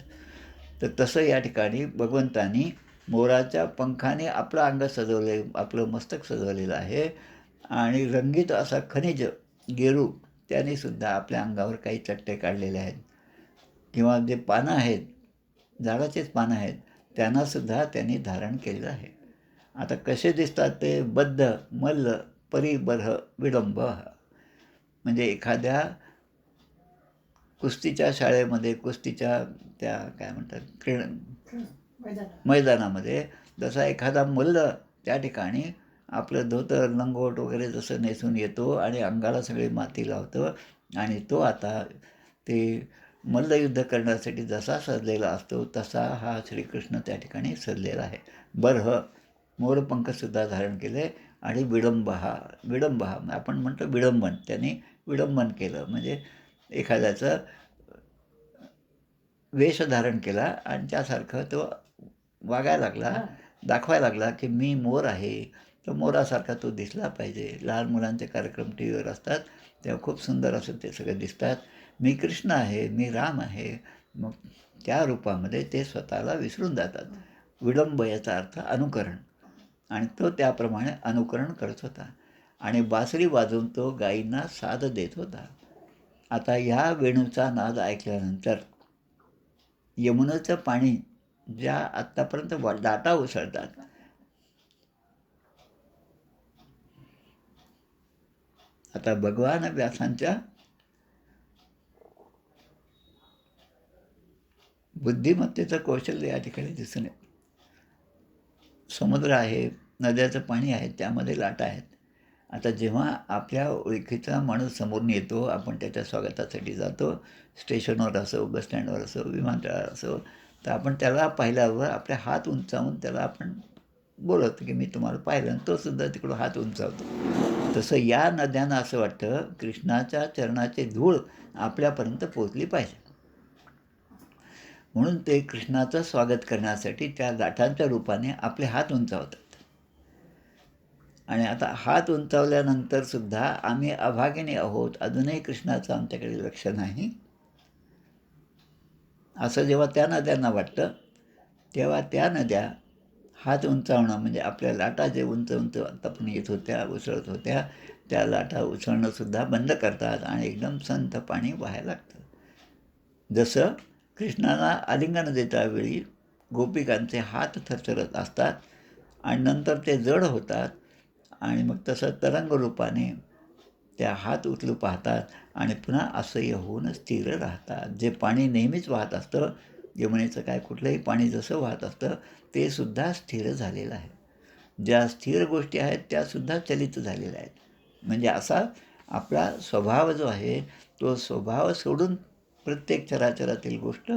तर तसं या ठिकाणी भगवंतानी मोराच्या पंखाने आपलं अंग सजवले, आपलं मस्तक सजवलेलं आहे. आणि रंगीत असा खनिज गेरू त्याने सुद्धा आपल्या अंगावर काही चट्टे काढलेले आहेत, किंवा जे पानं आहेत, झाडाचेच पानं आहेत, त्यांनासुद्धा त्यांनी धारण केलेलं आहे. आता कसे दिसतात ते? बद्ध मल्ल परिबर्ह विडंब, म्हणजे एखाद्या कुस्तीच्या शाळेमध्ये, कुस्तीच्या त्या काय म्हणतात मैदानामध्ये जसा एखादा मल्ल त्या ठिकाणी आपलं धोतर लंगोट वगैरे जसं नेसून येतो आणि अंगाला सगळी माती लावतो, आणि तो आता ते मल्लयुद्ध करण्यासाठी जसा सजलेला असतो तसा हा श्रीकृष्ण त्या ठिकाणी सजलेला आहे. बर्ह मोरपंखसुद्धा धारण केले, आणि विडंबहा आपण म्हणतो विडंबन, त्यांनी विडंबन केलं म्हणजे एखाद्याचं वेश धारण केला आणि त्यासारखं तो वागायला लागला, दाखवायला लागला की मी मोर आहे. तर मोरासारखा तो दिसला पाहिजे. लहान मुलांचे कार्यक्रम टी व्हीवर असतात तेव्हा खूप सुंदर असं ते सगळे दिसतात. मी कृष्ण आहे, मी राम आहे. मग त्या रूपामध्ये ते स्वतःला विसरून जातात. विडंब याचा अर्थ अनुकरण, आणि तो त्याप्रमाणे अनुकरण करत होता आणि बासरी वाजवून तो गायींना साद देत होता. आता ह्या वेणूचा नाद ऐकल्यानंतर यमुनेचं पाणी ज्या आत्तापर्यंत लाटा उसळतात, आता भगवान व्यासांच्या बुद्धिमत्तेचं कौशल्य या ठिकाणी दिसून येतं. समुद्र आहे, नद्याचं पाणी आहे, त्यामध्ये लाटा आहेत. आता जेव्हा आपल्या ओळखीचा माणूस समोरून येतो, आपण त्याच्या स्वागतासाठी जातो, स्टेशनवर असो, बसस्टँडवर असो, विमानतळावर असो, तर आपण त्याला पाहिल्यावर आपले हात उंचावून त्याला आपण बोलवतो की मी तुम्हाला पाहिलं, आणि तो सुद्धा तिकडून हात उंचावतो. तसं या नद्यांना असं वाटतं कृष्णाच्या चरणाची धूळ आपल्यापर्यंत पोचली पाहिजे, म्हणून ते कृष्णाचं स्वागत करण्यासाठी त्या लाटांच्या रूपाने आपले हात उंचावतात. आणि आता हात उंचावल्यानंतर सुद्धा आम्ही अभागिनी आहोत, अजूनही कृष्णाचं आमच्याकडे लक्ष नाही, असं जेव्हा त्या नद्यांना वाटतं, तेव्हा त्या नद्या हात उंचावणं म्हणजे आपल्या लाटा जे उंच उंच आत्तापर्यंत येत होत्या, उसळत होत्या, त्या लाटा उसळणंसुद्धा बंद करतात आणि एकदम संथ पाणी वाहायला लागतं. जसं कृष्णाला आलिंगन देतावेळी गोपिकांचे हात थरथरत असतात आणि नंतर ते जड होतात, आणि मग तसं तरंग रूपाने त्या हात उचलू पाहतात आणि पुन्हा असह्य होऊन स्थिर राहतात. जे पाणी नेहमीच वाहत असतं, यमुनेचं काय कुठलंही पाणी जसं वाहत असतं ते सुद्धा स्थिर झालेलं आहे. ज्या स्थिर गोष्टी आहेत त्यासुद्धा चलित झालेल्या आहेत. म्हणजे असा आपला स्वभाव जो आहे तो स्वभाव सोडून प्रत्येक चराचरातील गोष्ट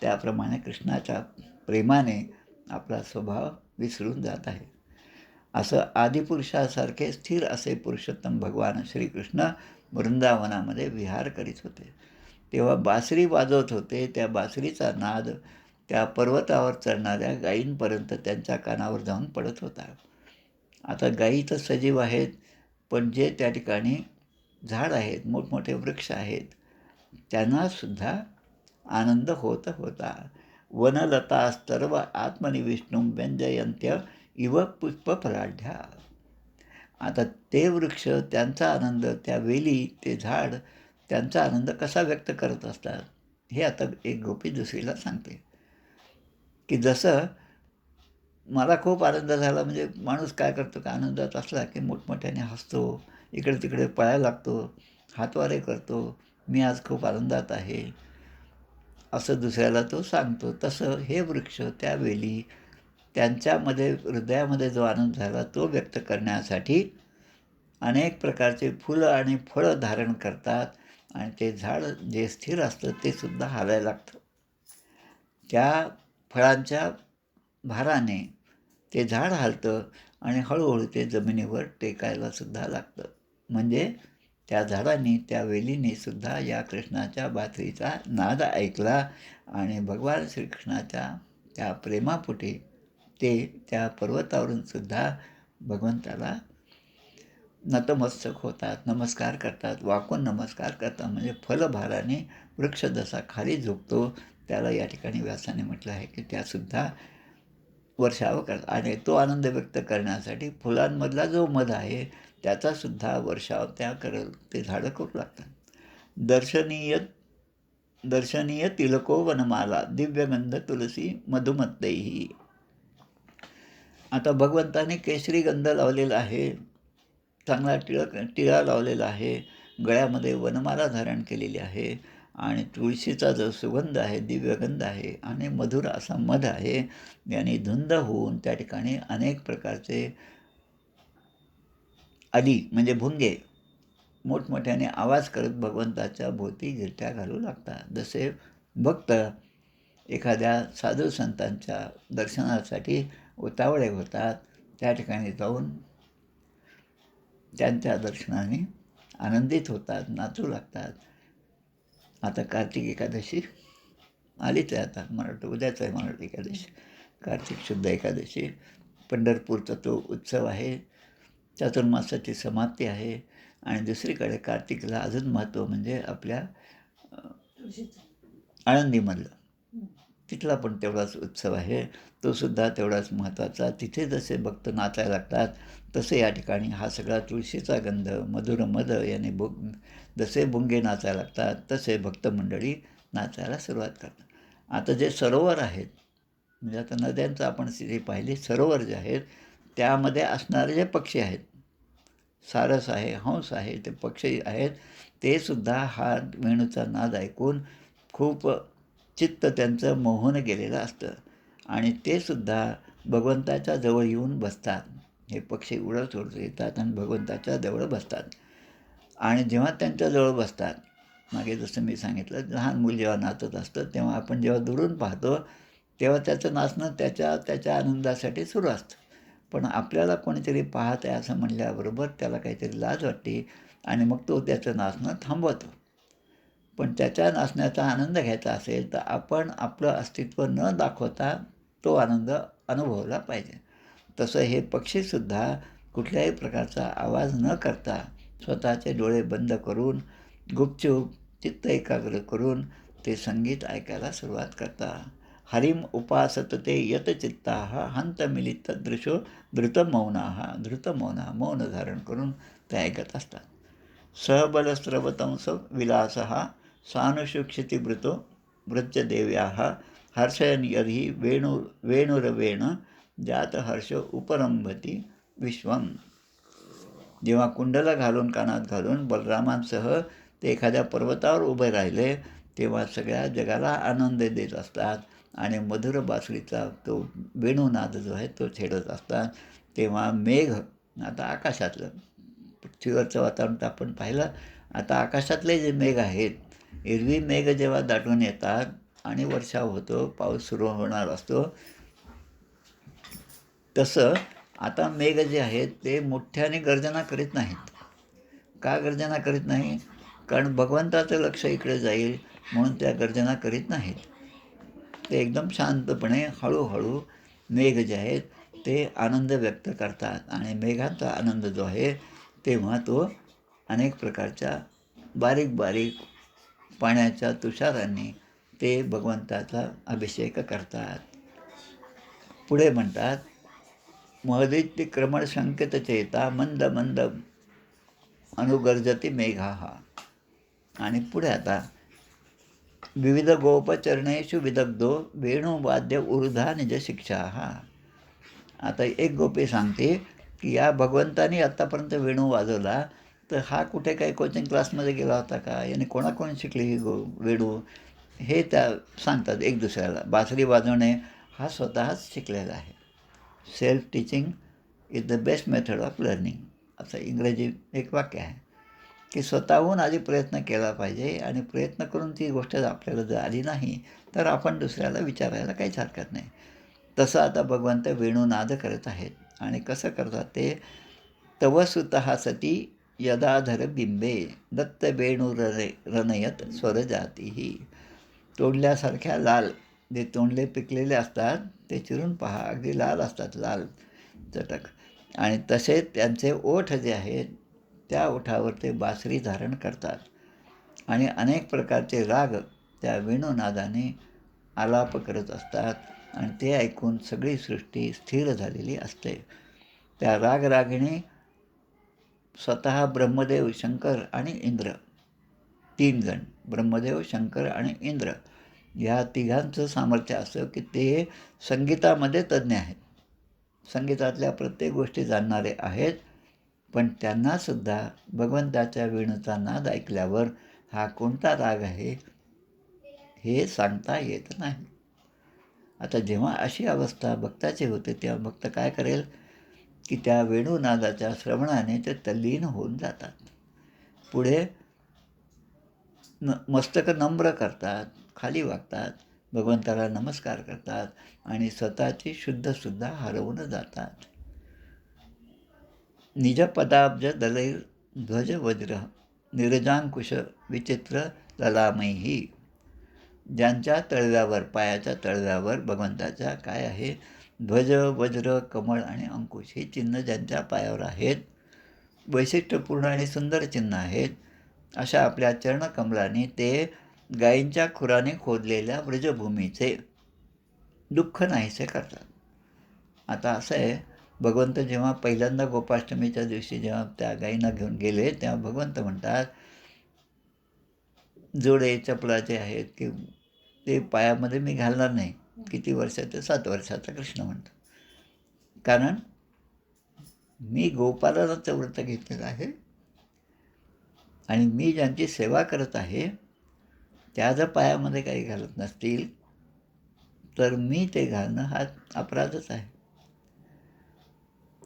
त्याप्रमाणे कृष्णाच्या प्रेमाने आपला स्वभाव विसरून जात आहे. असं आदिपुरुषासारखे स्थिर असे पुरुषोत्तम भगवान श्रीकृष्ण वृंदावनामध्ये विहार करीत होते. तेव्हा बासरी वाजवत होते. त्या बासरीचा नाद त्या पर्वतावर चढणाऱ्या गायींपर्यंत त्यांच्या कानावर जाऊन पडत होता. आता गायी तर सजीव आहेत, पण जे त्या ठिकाणी झाड आहेत, मोठमोठे वृक्ष आहेत, त्यांनासुद्धा आनंद होत होता. वनलतास्तर्व आत्मनिविष्णुं व्यंजयन्त्य इव पुष्पफलाढ्या. आता ते वृक्ष त्यांचा आनंद, त्या वेली, ते झाड त्यांचा आनंद कसा व्यक्त करत असतात, हे आता एक गोपी दुसरीला सांगते, की जसं मला खूप आनंद झाला. म्हणजे माणूस काय करतो का आनंदात असला की मोठमोठ्याने हसतो, इकडे तिकडे पळायला लागतो, हातवारे करतो, मी आज खूप आनंदात आहे, असं दुसऱ्याला तो सांगतो. तसं हे वृक्ष, त्या वेली, त्यांच्यामध्ये हृदयामध्ये जो आनंद झाला तो व्यक्त करण्यासाठी अनेक प्रकारचे फुलं आणि फळं धारण करतात आणि ते झाड जे स्थिर असतं ते सुद्धा हालायला लागतं. त्या फळांच्या भाराने ते झाड हालतं आणि हळूहळू ते जमिनीवर टेकायला सुद्धा लागतं. म्हणजे त्या झाडांनी, त्या वेलींनी सुद्धा या कृष्णाच्या बासरीचा नाद ऐकला आणि भगवान श्रीकृष्णाच्या त्या प्रेमापोटी ते त्या पर्वतावरून सुद्धा भगवंताला नतमस्तक होतात, नमस्कार करतात, वाकून नमस्कार करतात. म्हणजे फलभाराने वृक्ष जसा खाली झुकतो त्याला या ठिकाणी व्यासाने म्हटलं आहे की त्यासुद्धा वर्षाव करतात आणि तो आनंद व्यक्त करण्यासाठी फुलांमधला जो मध आहे त्याचासुद्धा वर्षाव ते झाडं करू लागतात. दर्शनीय दर्शनीय तिलको वनमाला दिव्यगंध तुलसी मधुमत्तैही. आता भगवंताने केशरी गंध लावलेला आहे, चांगला टिळा लावलेला आहे, गळ्यामध्ये वनमाला धारण केलेली आहे आणि तुळशीचा जो सुगंध आहे, दिव्यगंध आहे आणि मधुर असा मध आहे, याने धुंद होऊन त्या ठिकाणी अनेक प्रकारचे आली म्हणजे भुंगे मोठमोठ्याने आवाज करत भगवंताच्या भोवती गिरट्या घालू लागतात. जसे भक्त एखाद्या साधू संतांच्या दर्शनासाठी उतावळे होतात, त्या ठिकाणी जाऊन त्यांच्या दर्शनाने आनंदित होतात, नाचू लागतात. आता कार्तिक एकादशी आलीच आहे, आता उद्याच आहे मराठी एकादशी, कार्तिक शुद्ध एकादशी. पंढरपूरचा तो उत्सव आहे, चातुर्मासाची समाप्ती आहे आणि दुसरीकडे कार्तिकला अजून महत्त्व म्हणजे आपल्या आळंदीमधलं तिथला पण तेवढाच उत्सव आहे, तो सुद्धा तेवढाच महत्त्वाचा. तिथे जसे भक्त नाचायला लागतात तसे या ठिकाणी हा सगळा तुळशीचा गंध, मधुर मध याने जसे भुंगे नाचायला लागतात तसे भक्तमंडळी नाचायला सुरुवात करतात. आता जे सरोवर आहेत, म्हणजे आता नद्यांचं आपण स्थिती पाहिली, सरोवर जे आहेत त्यामध्ये असणारे जे पक्षी आहेत, सारस आहे, हंस आहे, ते पक्षी आहेत, ते सुद्धा हा वेणूचा नाद ऐकून खूप चित्त त्यांचं मोहून गेलेलं असतं आणि ते सुद्धा भगवंताच्या जवळ येऊन बसतात. हे पक्षी उडत उडत येतात आणि भगवंताच्या जवळ बसतात आणि जेव्हा त्यांच्याजवळ बसतात, मागे जसं मी सांगितलं, लहान मूल जेव्हा नाचत असतं तेव्हा आपण जेव्हा दुरून पाहतो तेव्हा त्याचं नाचणं त्याच्या आनंदासाठी सुरू असतं. पण आपल्याला कोणीतरी पाहत आहे असं म्हणल्याबरोबर त्याला काहीतरी लाज वाटते आणि मग तो त्याचं नाचणं थांबवतो. पण त्याच्या नाचण्याचा आनंद घ्यायचा असेल तर आपण आपलं अस्तित्व न दाखवता तो आनंद अनुभवला पाहिजे. तसं हे पक्षीसुद्धा कुठल्याही प्रकारचा आवाज न करता स्वतःचे डोळे बंद करून गुपचूप चित्त एकाग्र करून ते संगीत ऐकायला सुरुवात करतात. हरिम उपासतते यतचित्ताः हंतमिलित दृशो धृतमौनाः. धृतमौना मौन धारण करून ते ऐकत असतात. सहबलस्रवतंस विलासः सानुषुक्षितिवृतो वृत्यदेव्याः हर्षयन् यदि वेणुरवेण जातहर्ष उपरंभति विश्वम. जेव्हा कुंडला घालून कानात घालून बलरामांसह ते एखाद्या पर्वतावर उभे राहिले तेव्हा सगळ्या जगाला आनंद देत असतात आणि मधुर बासरीचा तो वेणुनाद जो आहे तो छेडत असतात. तेव्हा मेघ आता आकाशातलं पृथ्वीवरचं वातावरण तर आपण पाहिलं. आता आकाशातले जे मेघ आहेत, एरवी मेघ जेव्हा दाटून येतात आणि वर्षाव होतो, पाऊस सुरू होणार असतो, तसं आता मेघ जे आहेत ते मोठ्याने गर्जना करीत नाहीत. का गर्जना करीत नाही? कारण भगवंताचं लक्ष इकडे जाईल म्हणून त्या गर्जना करीत नाहीत. ते एकदम शांतपणे हळूहळू मेघ जे आहेत ते आनंद व्यक्त करतात आणि मेघाचा आनंद जो आहे तेव्हा तो अनेक प्रकारच्या बारीक बारीक पाण्याच्या तुषारांनी ते भगवंताचा अभिषेक करतात. पुढे म्हणतात, महदित्य क्रमण संकेत चेता मंद मंद अनुगर्जती मेघाः. आणि पुढे आता विविध गोपचरणेषु विदग्धो वेणुवाद्य ऊर्धा निज शिक्षाः. आता एक गोपी सांगते की या भगवंतानी आत्तापर्यंत वेणू वाजवला, तर हा कुठे काही कोचिंग क्लासमध्ये गेला होता का? याने कोणाकोण शिकली ही वेणू? हे त्या सांगतात एक दुसऱ्याला. बासरी वाजवणे हा स्वतःच शिकलेला आहे. Self teaching is the best method of learning, असं इंग्रजी एक वाक्य आहे की स्वतःहून आधी प्रयत्न केला पाहिजे आणि प्रयत्न करून ती गोष्ट आपल्याला जर आली नाही तर आपण दुसऱ्याला विचारायला काहीच हरकत नाही. तसं आता भगवंत वेणुनाद करत आहेत आणि कसं करतात ते, तव सुतः सती यदाधर बिंबे दत्त वेणू रणयत स्वरजातीही. तोंडल्यासारख्या लाल, जे तोंडले पिकलेले असतात ते चिरून पहा, अगदी लाल असतात, लाल चटक. आणि तसेच त्यांचे ओठ जे आहेत त्या ओठावर ते बासरी धारण करतात आणि अनेक प्रकारचे राग त्या वेणुनादाने आलाप करत असतात आणि ते ऐकून सगळी सृष्टी स्थिर झालेली असते. त्या रागरागिणी स्वतः ब्रह्मदेव, शंकर आणि इंद्र, 3 जण, ब्रह्मदेव, शंकर आणि इंद्र, या तिघांचं सामर्थ्य असं की ते संगीतामध्ये तज्ज्ञ आहेत. संगीतातल्या प्रत्येक गोष्टी जाणणारे आहेत, पण त्यांनासुद्धा भगवंताच्या वेणूचा नाद ऐकल्यावर हा कोणता राग आहे हे सांगता येत नाही. आता जेव्हा अशी अवस्था भक्ताची होते तेव्हा भक्त काय करेल की त्या वेणुनादाच्या श्रवणाने ते तल्लीन होऊन जातात. पुढे मस्तक नम्र करतात, खाली वागतात, भगवंताला नमस्कार करतात आणि स्वतःची शुद्धसुद्धा हरवून जातात. निज पदाब्ज दलैर ध्वज वज्र निरजांकुश विचित्र ललामैही. ज्यांच्या तळव्यावर, पायाच्या तळव्यावर भगवंताच्या काय आहे, ध्वज, वज्र, कमळ आणि अंकुश ही चिन्ह ज्यांच्या पायावर आहेत, वैशिष्ट्यपूर्ण आणि सुंदर चिन्ह आहेत, अशा आपल्या चरणकमलाने ते गायींच्या खुराने खोदलेल्या व्रजभूमीचे दुःख नाहीसे करतात. आता असं आहे, भगवंत जेव्हा पहिल्यांदा गोपाष्टमीच्या दिवशी जेव्हा त्या गायींना घेऊन गेले तेव्हा भगवंत म्हणतात, जोडे चपलाचे आहेत की ते पायामध्ये मी घालणार नाही. किती वर्षाचं? 7 वर्षाचा कृष्ण म्हणतो. कारण मी गोपालनाचं व्रत घेतलेलं आहे आणि मी ज्यांची सेवा करत आहे त्या जर पायामध्ये काही घालत नसतील तर मी ते घालणं हा अपराधच आहे.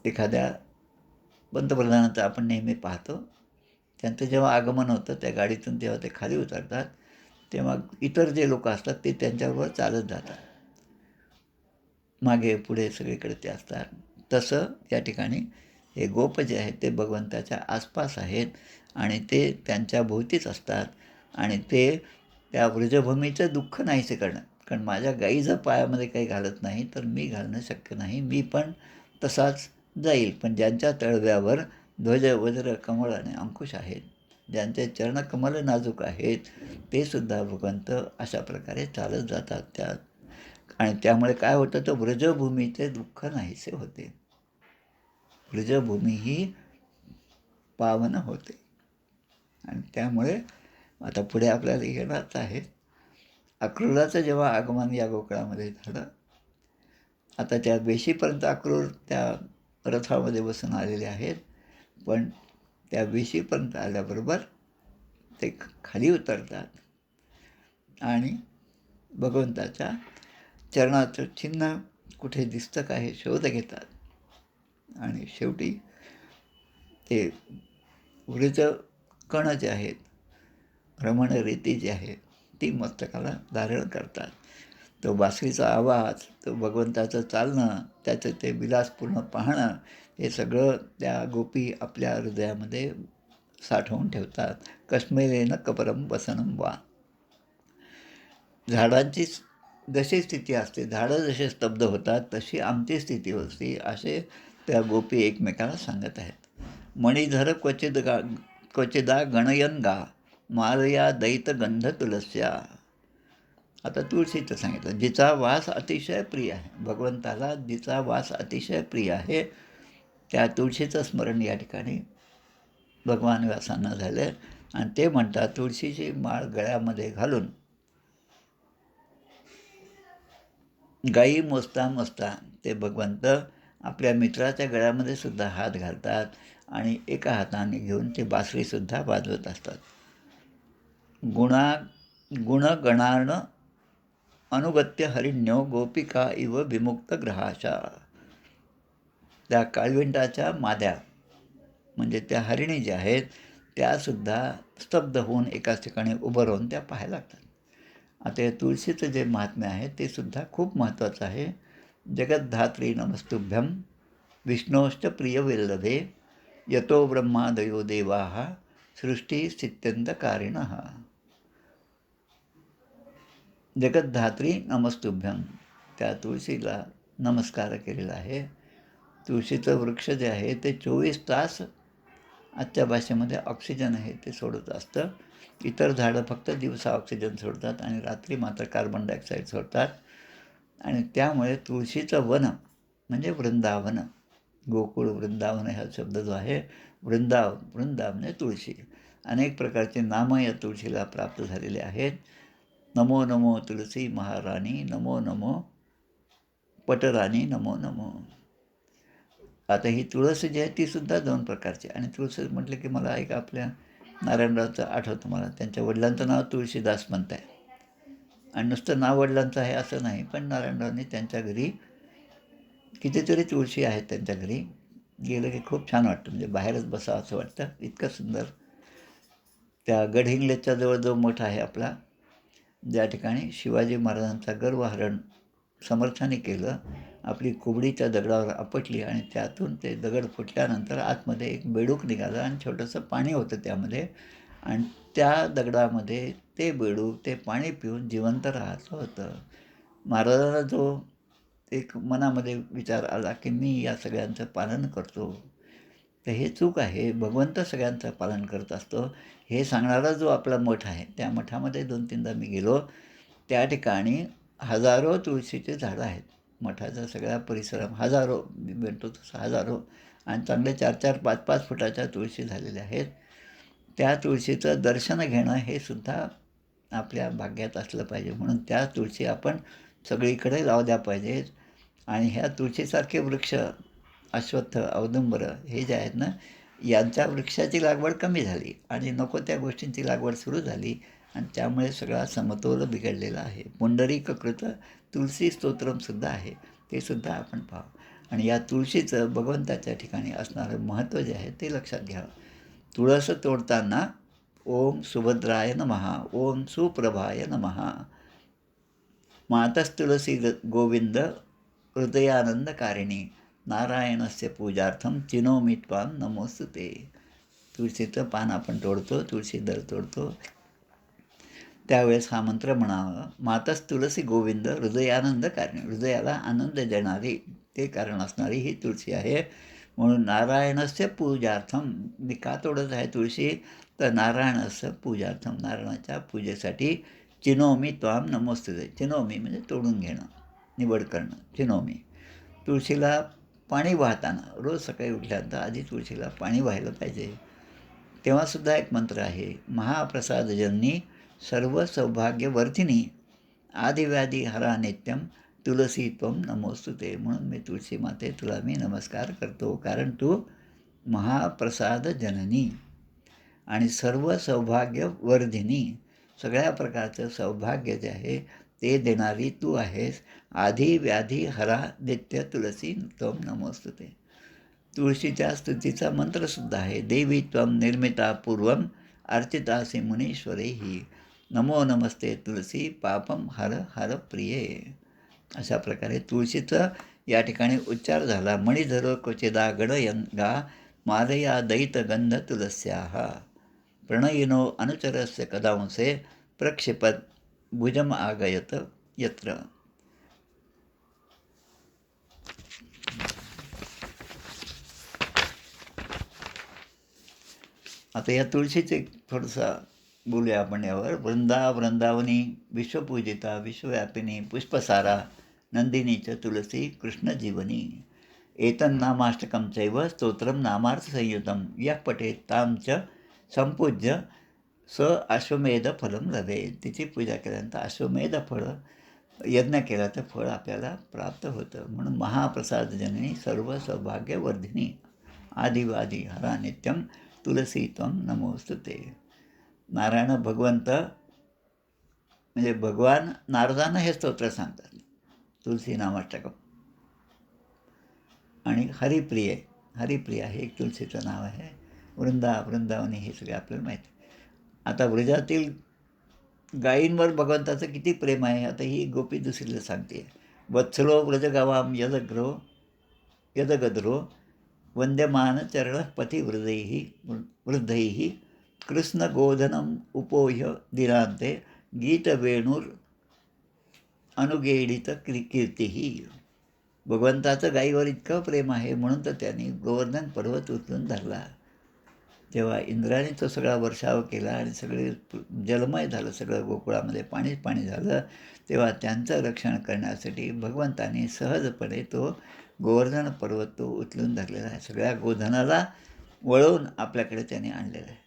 एखाद्या पंतप्रधानाचं आपण नेहमी पाहतो, त्यांचं जेव्हा आगमन होतं त्या गाडीतून जेव्हा ते खाली उतरतात तेव्हा इतर जे लोक असतात ते त्यांच्याबरोबर चालत जातात, मागे पुढे सगळीकडे ते असतात. तसं या ठिकाणी हे गोप जे आहेत ते भगवंताच्या आसपास आहेत आणि ते त्यांच्या भोवतीच असतात आणि ते त्या व्रजभूमीचं दुःख नाहीसे करणं. कारण माझ्या गाई जर पायामध्ये काही घालत नाही तर मी घालणं शक्य नाही, मी पण तसाच जाईल. पण ज्यांच्या तळव्यावर ध्वज, वज्र, कमळ आणि अंकुश आहेत, ज्यांचे चरणकमल नाजूक आहेत, ते सुद्धा भगवंत अशा प्रकारे चालत जातात त्या. आणि त्यामुळे काय होतं, तर व्रजभूमीचे दुःख नाहीसे होते, व्रजभूमी ही पावन होते. आणि त्यामुळे आता पुढे आपल्याला येणारच आहे, अक्रूराचं जेव्हा आगमन या गोकुळामध्ये झालं, आता त्या वेशीपर्यंत अक्रूर त्या रथामध्ये बसून आलेले आहेत, पण त्या विशीपर्यंत आल्याबरोबर ते खाली उतरतात आणि भगवंताच्या चरणाचं चिन्ह कुठे दिसतं का हे शोध घेतात आणि शेवटी ते वृज कण जे आहेत, भ्रमणरीती जी आहे ती मस्तकाला धारण करतात. तो बासरीचा आवाज, तो भगवंताचं चालणं, त्याचं ते विलासपूर्ण पाहणं, हे सगळं त्या गोपी आपल्या हृदयामध्ये साठवून ठेवतात. कश्मीरेन कपरम वसनं वा. झाडांची जशी स्थिती असते, झाडं जसे स्तब्ध होतात तशी आमची स्थिती होती, असे त्या गोपी एकमेकाला सांगत आहेत. मणिधर क्वचिदा गणयन गा, मालया दैत गंध तुलस्या. आता तुळशीचं सांगितलं, जिचा वास अतिशय प्रिय आहे, भगवंताला जिचा वास अतिशय प्रिय आहे, त्या तुळशीचं स्मरण या ठिकाणी भगवान व्यासांना झालं आणि ते म्हणतात, तुळशीची माळ गळ्यामध्ये घालून गाई मोजता मोजता ते भगवंत आपल्या मित्राच्या गळ्यामध्ये सुद्धा हात घालतात आणि एका हाताने घेऊन ते बासरीसुद्धा वाजवत असतात. गुणगणार्ण अनुगत्य हरिण्यो गोपिका इव विमुक्त ग्रहाशा. त्या काळविंटाच्या माद्या म्हणजे त्या हरिणी ज्या आहेत त्यासुद्धा स्तब्ध होऊन एकाच ठिकाणी उभं राहून त्या पाहायला लागतात. आता या तुळशीचं जे महात्म्य आहे ते सुद्धा खूप महत्त्वाचं आहे. जगद्धात्री नमस्तुभ्यं विष्णोश्च प्रियवल्लभे यतो ब्रह्मादयो देवाः सृष्टिस्थित्यंतकारिणः. जगद्धात्री नमस्तुभ्यं, त्या तुळशीला नमस्कार केलेला आहे. तुळशीचं वृक्ष जे आहे ते 24 तास आजच्या भाषेमध्ये ऑक्सिजन आहे ते सोडत असतं. इतर झाडं फक्त दिवसा ऑक्सिजन सोडतात आणि रात्री मात्र कार्बन डायऑक्साईड सोडतात. आणि त्यामुळे तुळशीचं वन म्हणजे वृंदावन, गोकुळ वृंदावन हा शब्द जो आहे, वृंदा म्हणजे तुळशी. अनेक प्रकारचे नामं या तुळशीला प्राप्त झालेले आहेत. नमो नमो तुलसी महाराणी, नमो नमो पटराणी, नमो नमो. आता ही तुळस जी आहे तीसुद्धा 2 प्रकारची. आणि तुळस म्हटलं की मला एक आपल्या नारायणरावचं आठवतं, मला त्यांच्या वडिलांचं नाव तुळशीदास म्हणत आहे आणि नुसतं नाव वडिलांचं आहे असं नाही, पण नारायणरावनी त्यांच्या घरी कितीतरी तुळशी आहेत. त्यांच्या घरी गेलं की खूप छान वाटतं, म्हणजे बाहेरच बसावं असं वाटतं, इतकं सुंदर. त्या गडहिंग्लजच्या जवळ जो मठ आहे आपला, ज्या ठिकाणी शिवाजी महाराजांचा गर्वहरण समर्थाने केलं, आपली कुबडी त्या दगडावर आपटली आणि त्यातून ते दगड फुटल्यानंतर आतमध्ये एक बेडूक निघालं आणि छोटंसं पाणी होतं त्यामध्ये, आणि त्या दगडामध्ये ते बेडूक ते पाणी पिऊन जिवंत राहायचं होतं. महाराजांना जो एक मनामध्ये विचार आला की मी या सगळ्यांचं पालन करतो, तर हे चूक आहे. भगवंत सगळ्यांचं पालन करत असतो. हे सांगणारा जो आपला मठ आहे त्या मठामध्ये 2-3दा मी गेलो. त्या ठिकाणी हजारो तुळशीचे झाडं आहेत. मठाचा सगळ्या परिसरात हजारो, मी म्हणतो तसं हजारो, आणि चांगले 4-4, 5-5 फुटाच्या तुळशी झालेल्या आहेत. त्या तुळशीचं दर्शन घेणं हे सुद्धा आपल्या भाग्यात असलं पाहिजे. म्हणून त्या तुळशी आपण सगळीकडे लावल्या पाहिजेत. आणि ह्या तुळशीसारखे वृक्ष, अश्वत्थ, औदुंबर हे जे आहेत ना, यांच्या वृक्षाची लागवड कमी झाली आणि नको त्या गोष्टींची लागवड सुरू झाली आणि त्यामुळे सगळा समतोल बिघडलेला आहे. पुंडरीककृत तुलसी स्तोत्रमसुद्धा आहे, ते सुद्धा आपण पाहू. आणि या तुळशीचं भगवंताच्या ठिकाणी असणारं महत्त्व जे आहे ते लक्षात घ्यावं. तुळस तोडताना ओम सुभद्राय नमः, ओम सुप्रभाय नमः, मातस्तुलसी गोविंद हृदयानंदकारिणी, नारायणस्य पूजार्थम चिनोमी त्वां नमोस्तुते. तुळशीचं पान आपण तोडतो, तुळशी दल तोडतो, त्यावेळेस हा मंत्र म्हणावा. मातस्तुलसी गोविंद हृदयानंदकारिणी, हृदयाला आनंद देणारी, ते कारण असणारी ही तुळशी आहे. म्हणून नारायणस्य पूजार्थम, मी का तोडत आहे तुळशी, तर नारायणस्य पूजार्थम, नारायणाच्या पूजेसाठी. चिनोमी त्वाम नमोस्तुते, चिनोमी म्हणजे तोडून घेणं, निवड करणं, चिनोमी. तुळशीला पाणी वाहताना रोज सकाळी उठल्यानंतर आधी तुळशीला पाणी व्हायला पाहिजे. तेव्हासुद्धा एक मंत्र आहे, महाप्रसादजननी सर्व सौभाग्यवर्धिनी आदिव्याधी हरा नित्यम तुलसी त्वं नमोस्तुते. म्हणून मी तुळशी माते तुला मी नमस्कार करतो, कारण तू महाप्रसाद जननी आणि सर्व सौभाग्य वर्धिनी, सगळ्या प्रकारचं सौभाग्य जे आहे ते देणारी तू आहेस. आधी व्याधी हरा नित्य तुलसी त्वं नमोस्तुते. तुळशीच्या स्तुतीचा मंत्रसुद्धा आहे. देवी त्वं निर्मिता पूर्वम अर्चितासी मुनीश्वरैः नमो नमस्ते तुलसी पापम हर हर प्रिये. अशा प्रकारे तुळशीचं या ठिकाणी उच्चार झाला. मणिधरो क्वचिदा गणयंगा मालया दैतगंध तुलस्याः प्रणयिनो अनुचरस्य कदांसे प्रक्षिपत भुजम आगयत यत्र. आता या तुळशीचे थोडंसं बोलूया आपण यावर. वृंदावनी विश्वपूजिता विश्वव्यापिनी पुष्पसारा नंदिनीच तुलसी कृष्णजीवनी एतन्नामाष्टकं चैव स्तोत्रं नामार्थसंयुतं यः पठेत् तां च संपूज्य स अश्वमेध फलं लभेत. तिची पूजा केल्यानंतर अश्वमेध फळं यज्ञ केला तर फळ आपल्याला प्राप्त होतं. म्हणून महाप्रसाद जननी सर्व सौभाग्यवर्धिनी आदिवादी हरा नित्यं तुलसी त्वं नमोस्तुते. नारायण भगवंत म्हणजे भगवान नारदांना हे स्तोत्र सांगतात, तुलसी नामाष्टकम. आणि हरिप्रिय हे एक तुलसीचं नाव आहे. वृंदावनी हे सगळे आपल्याला माहिती. आता व्रजातील गायींवर भगवंताचं किती प्रेम आहे आता ही गोपी दुसरीला सांगते. वत्सलो व्रजगवाम यदगद्रो वंद्यमान चरण वृद्धैः कृष्णगोधनम उपोह्य दिनांते गीतवेणूर अनुगेडित कीर्ती. भगवंताचं गायीवर इतकं प्रेम आहे म्हणून तर त्यांनी गोवर्धन पर्वत उचलून धरला. तेव्हा इंद्राने तो सगळा वर्षाव केला आणि सगळे जलमय झालं, सगळं गोकुळामध्ये पाणी झालं. तेव्हा त्यांचं रक्षण करण्यासाठी भगवंताने सहजपणे तो गोवर्धन पर्वत तो उचलून धरलेला आहे. सगळ्या गोधनाला वळवून आपल्याकडे त्याने आणलेलं आहे.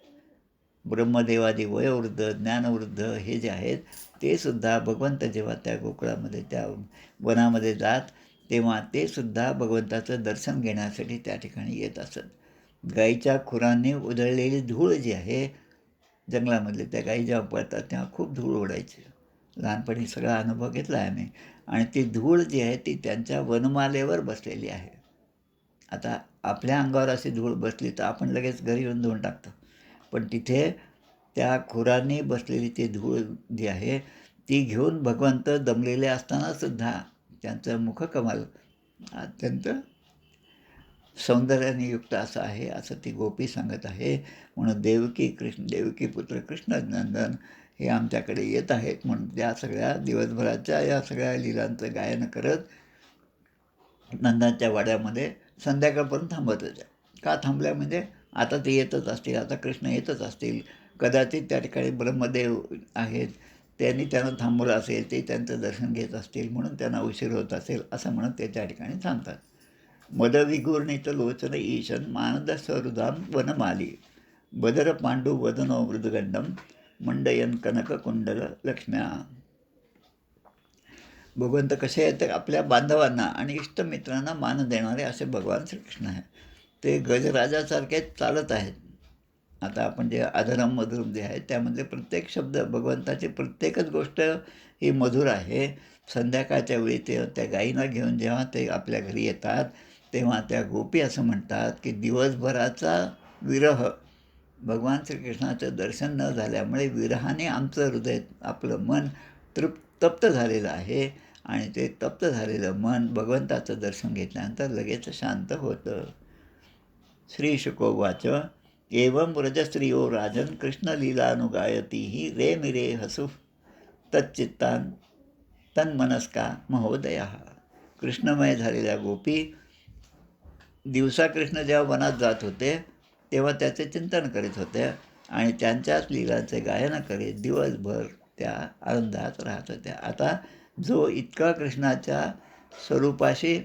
ब्रह्मदेवादी वयोवृद्ध ज्ञानवृद्ध हे जे आहेत ते सुद्धा भगवंत जेव्हा त्या गोकुळामध्ये त्या वनामध्ये जात तेव्हा ते सुद्धा भगवंताचं दर्शन घेण्यासाठी त्या ठिकाणी येत असत. गाईच्या खुरांनी उधळलेली धूळ जी आहे जंगलामधले, त्या गाई जेव्हा पळतात तेव्हा खूप धूळ उडायची. लहानपणी सगळा अनुभव घेतला आहे मी. आणि ती धूळ जी आहे ती त्यांच्या वनमालेवर बसलेली आहे. आता आपल्या अंगावर अशी धूळ बसली तर आपण लगेच घरी येऊन धुवून टाकतो, पण तिथे त्या खुरांनी बसलेली ती धूळ जी आहे ती घेऊन भगवंत दमलेले असतानासुद्धा त्यांचं मुखकमल अत्यंत सौंदर्याने युक्त असं आहे, असं ती गोपी सांगत आहे. म्हणून देवकी पुत्र कृष्णनंदन हे आमच्याकडे येत आहेत म्हणून त्या सगळ्या दिवसभराच्या या सगळ्या लीलांचं गायन करत नंदाच्या वाड्यामध्ये संध्याकाळपर्यंत थांबत होत्या. का थांबल्या म्हणजे आता ते येतच असतील, आता कृष्ण येतच असतील, कदाचित त्या ठिकाणी ब्रह्मदेव आहेत त्यांनी त्यांना थांबवलं असेल, ते त्यांचं दर्शन घेत असतील म्हणून त्यांना उशीर होत असेल असं म्हणत ते त्या ठिकाणी थांबतात. मदविघूर्णित लोचन ईशन मानद सहृदाम वनमाली बदर पांडू वदनो मृदगंडम मंडयन कनक कुंडल लक्ष्म्या. भगवंत कसे आहेत तर आपल्या बांधवांना आणि इष्टमित्रांना मान देणारे असे भगवान श्रीकृष्ण आहे. ते गजराजासारखे चालत आहेत. आता आपण जे अधरम मधुरम जे आहे त्यामधले प्रत्येक शब्द भगवंताची प्रत्येकच गोष्ट ही मधुर आहे. संध्याकाळच्या वेळी ते त्या गायीला घेऊन जेव्हा ते आपल्या घरी येतात तेव्हा त्या गोपी असं म्हणतात की दिवसभराचा विरह, भगवान श्रीकृष्णाचं दर्शन न झाल्यामुळे विरहाने आमचं हृदय, आपलं मन तप्त झालेलं आहे आणि ते तप्त झालेलं मन भगवंताचं दर्शन घेतल्यानंतर लगेच शांत होतं. श्री शुकोवाच एवं व्रजस्त्रियो राजन कृष्णलीलानुगायती रे मिरे हसु तच्चित्तान तन्मनस्का महोदया. कृष्णमय झालेल्या गोपी दिवसा कृष्ण जेव्हा वनात जात होते तेव्हा त्याचे चिंतन करीत होत्या आणि त्यांच्याच लीलांचे गायन करीत दिवसभर त्या आनंदात राहत होत्या. आता जो इतका कृष्णाच्या स्वरूपाशी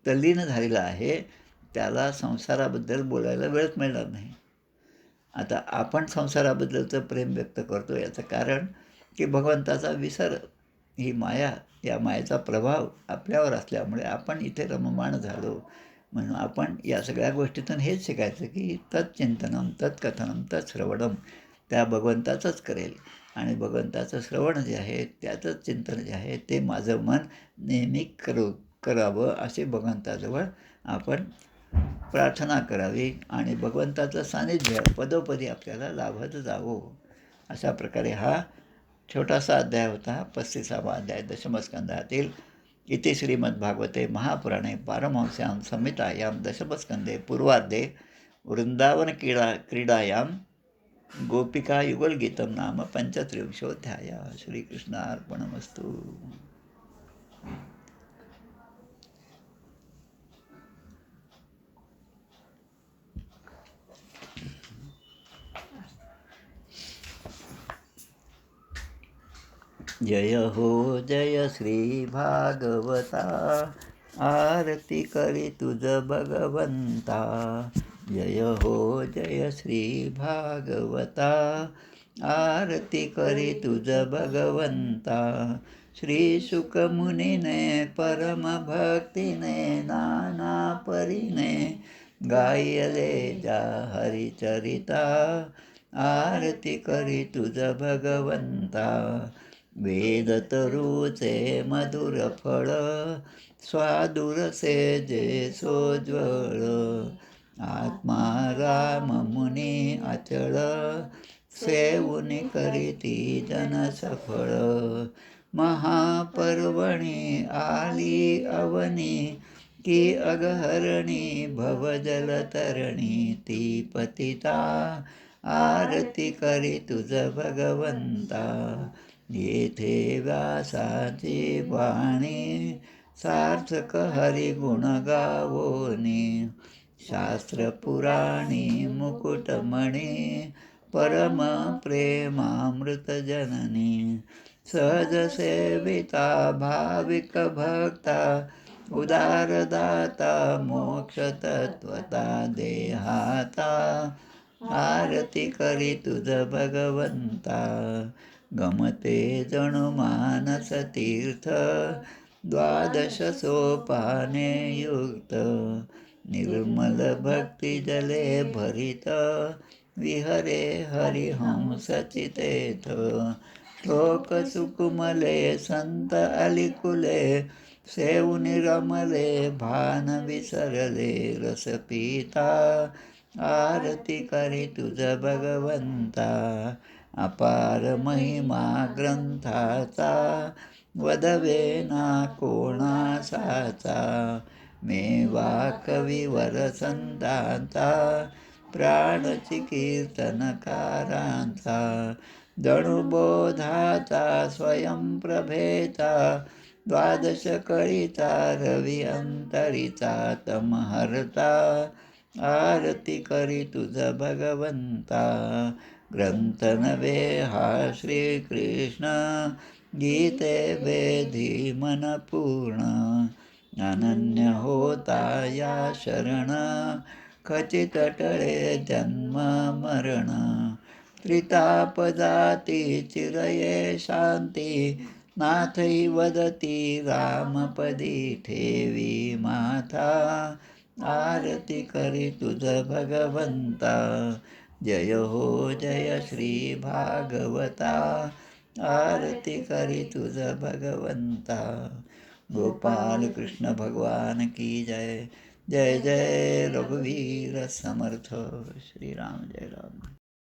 तल्लीन झालेला आहे त्याला संसाराबद्दल बोलायला वेळच मिळणार नाही. आता आपण संसाराबद्दलचं प्रेम व्यक्त करतो याचं कारण की भगवंताचा विसर, ही माया, या मायेचा प्रभाव आपल्यावर असल्यामुळे आपण इथे रममाण झालो. म्हणून आपण या सगळ्या गोष्टीतून हेच शिकायचं की तत्चिंतनम तत्कथनम तत्श्रवणम, त्या भगवंताचंच करेल आणि भगवंताचं श्रवण जे आहे त्याचंच चिंतन जे आहे ते माझं मन नेहमी करावं असे भगवंताजवळ आपण प्रार्थना करावी आणि भगवंताचं सानिध्य पदोपदी आपल्याला लाभत जावं. अशा प्रकारे हा छोटासा अध्याय होता, 35वा अध्याय दशमस्कंधातील. इति श्रीमद्भागवते महापुराणे पारमहंस्यां संहितायां दशमस्कंधे पूर्वार्धे क्रीडायां गोपिकायुगलगीतं नाम पंचत्रिंशोऽध्यायः. श्रीकृष्णार्पणमस्तु. जय हो जय श्री भागवता, आरती करी तुझ भगवंता. जय हो जय श्री भागवता, आरती करी तुझ भगवंता. श्री शुकमुनीने परम भक्तीने नाना परीने गायले जा हरिचरिता. आरती करी तुझ भगवंता. वेद तरुचे मधुर फळ, स्वादुरसे जे सोज्वळ. आत्मा राम मुनी अचळ, सेवुनी करीती जन सफळ. महापर्वणी आली अवनी, की अगहरणी भवजलतरणी. ती पतिता आरती करी तुझ भगवंता. येथे व्यासाची वाणी, सार्थक हरिगुण गावोनी. शास्त्रपुराणी मुकुटमणी, परम प्रेमामृत जननी. सहज सेविता भाविक भक्ता, उदारदाता मोक्ष तत्वता. देहाता आरती करी तुझ भगवंता. गमते जणू मानस तीर्थ, 12 सोपाने युक्त. निर्मल भक्ती जले भरित, विहरे हरिहंस चितेथ. श्लोक सुकुमले संत अलिकुले, सेवुनी रमले भान विसरले. रस पिता आरती करी तुझ भगवंता. अपार महिमा ग्रंथाचा, वदवे ना कोणासाचा. मेवा कविवर संतांचा, प्राणची कीर्तनकारांचा. जणू बोधाचा स्वयंप्रभेचा, 12 कळीचा रवी अंतरीचा. तमहर्ता आरती करी तुझ भगवंता. ग्रंथ नवे हा श्रीकृष्ण, गीते वेधी मन पूर्ण. अनन्य होता या शरण, खचित टळे जन्म मरण. त्रिताप जाती चिरये शांती, नाथही वदती रामपदी ठेवी माथा. आरती करी तुझ भगवंता. जय हो जय श्री भागवता, आरती करी तुझ भगवंता. गोपाल कृष्ण भगवान की जय. जय जय रघुवीर समर्थ. श्रीराम जय राम.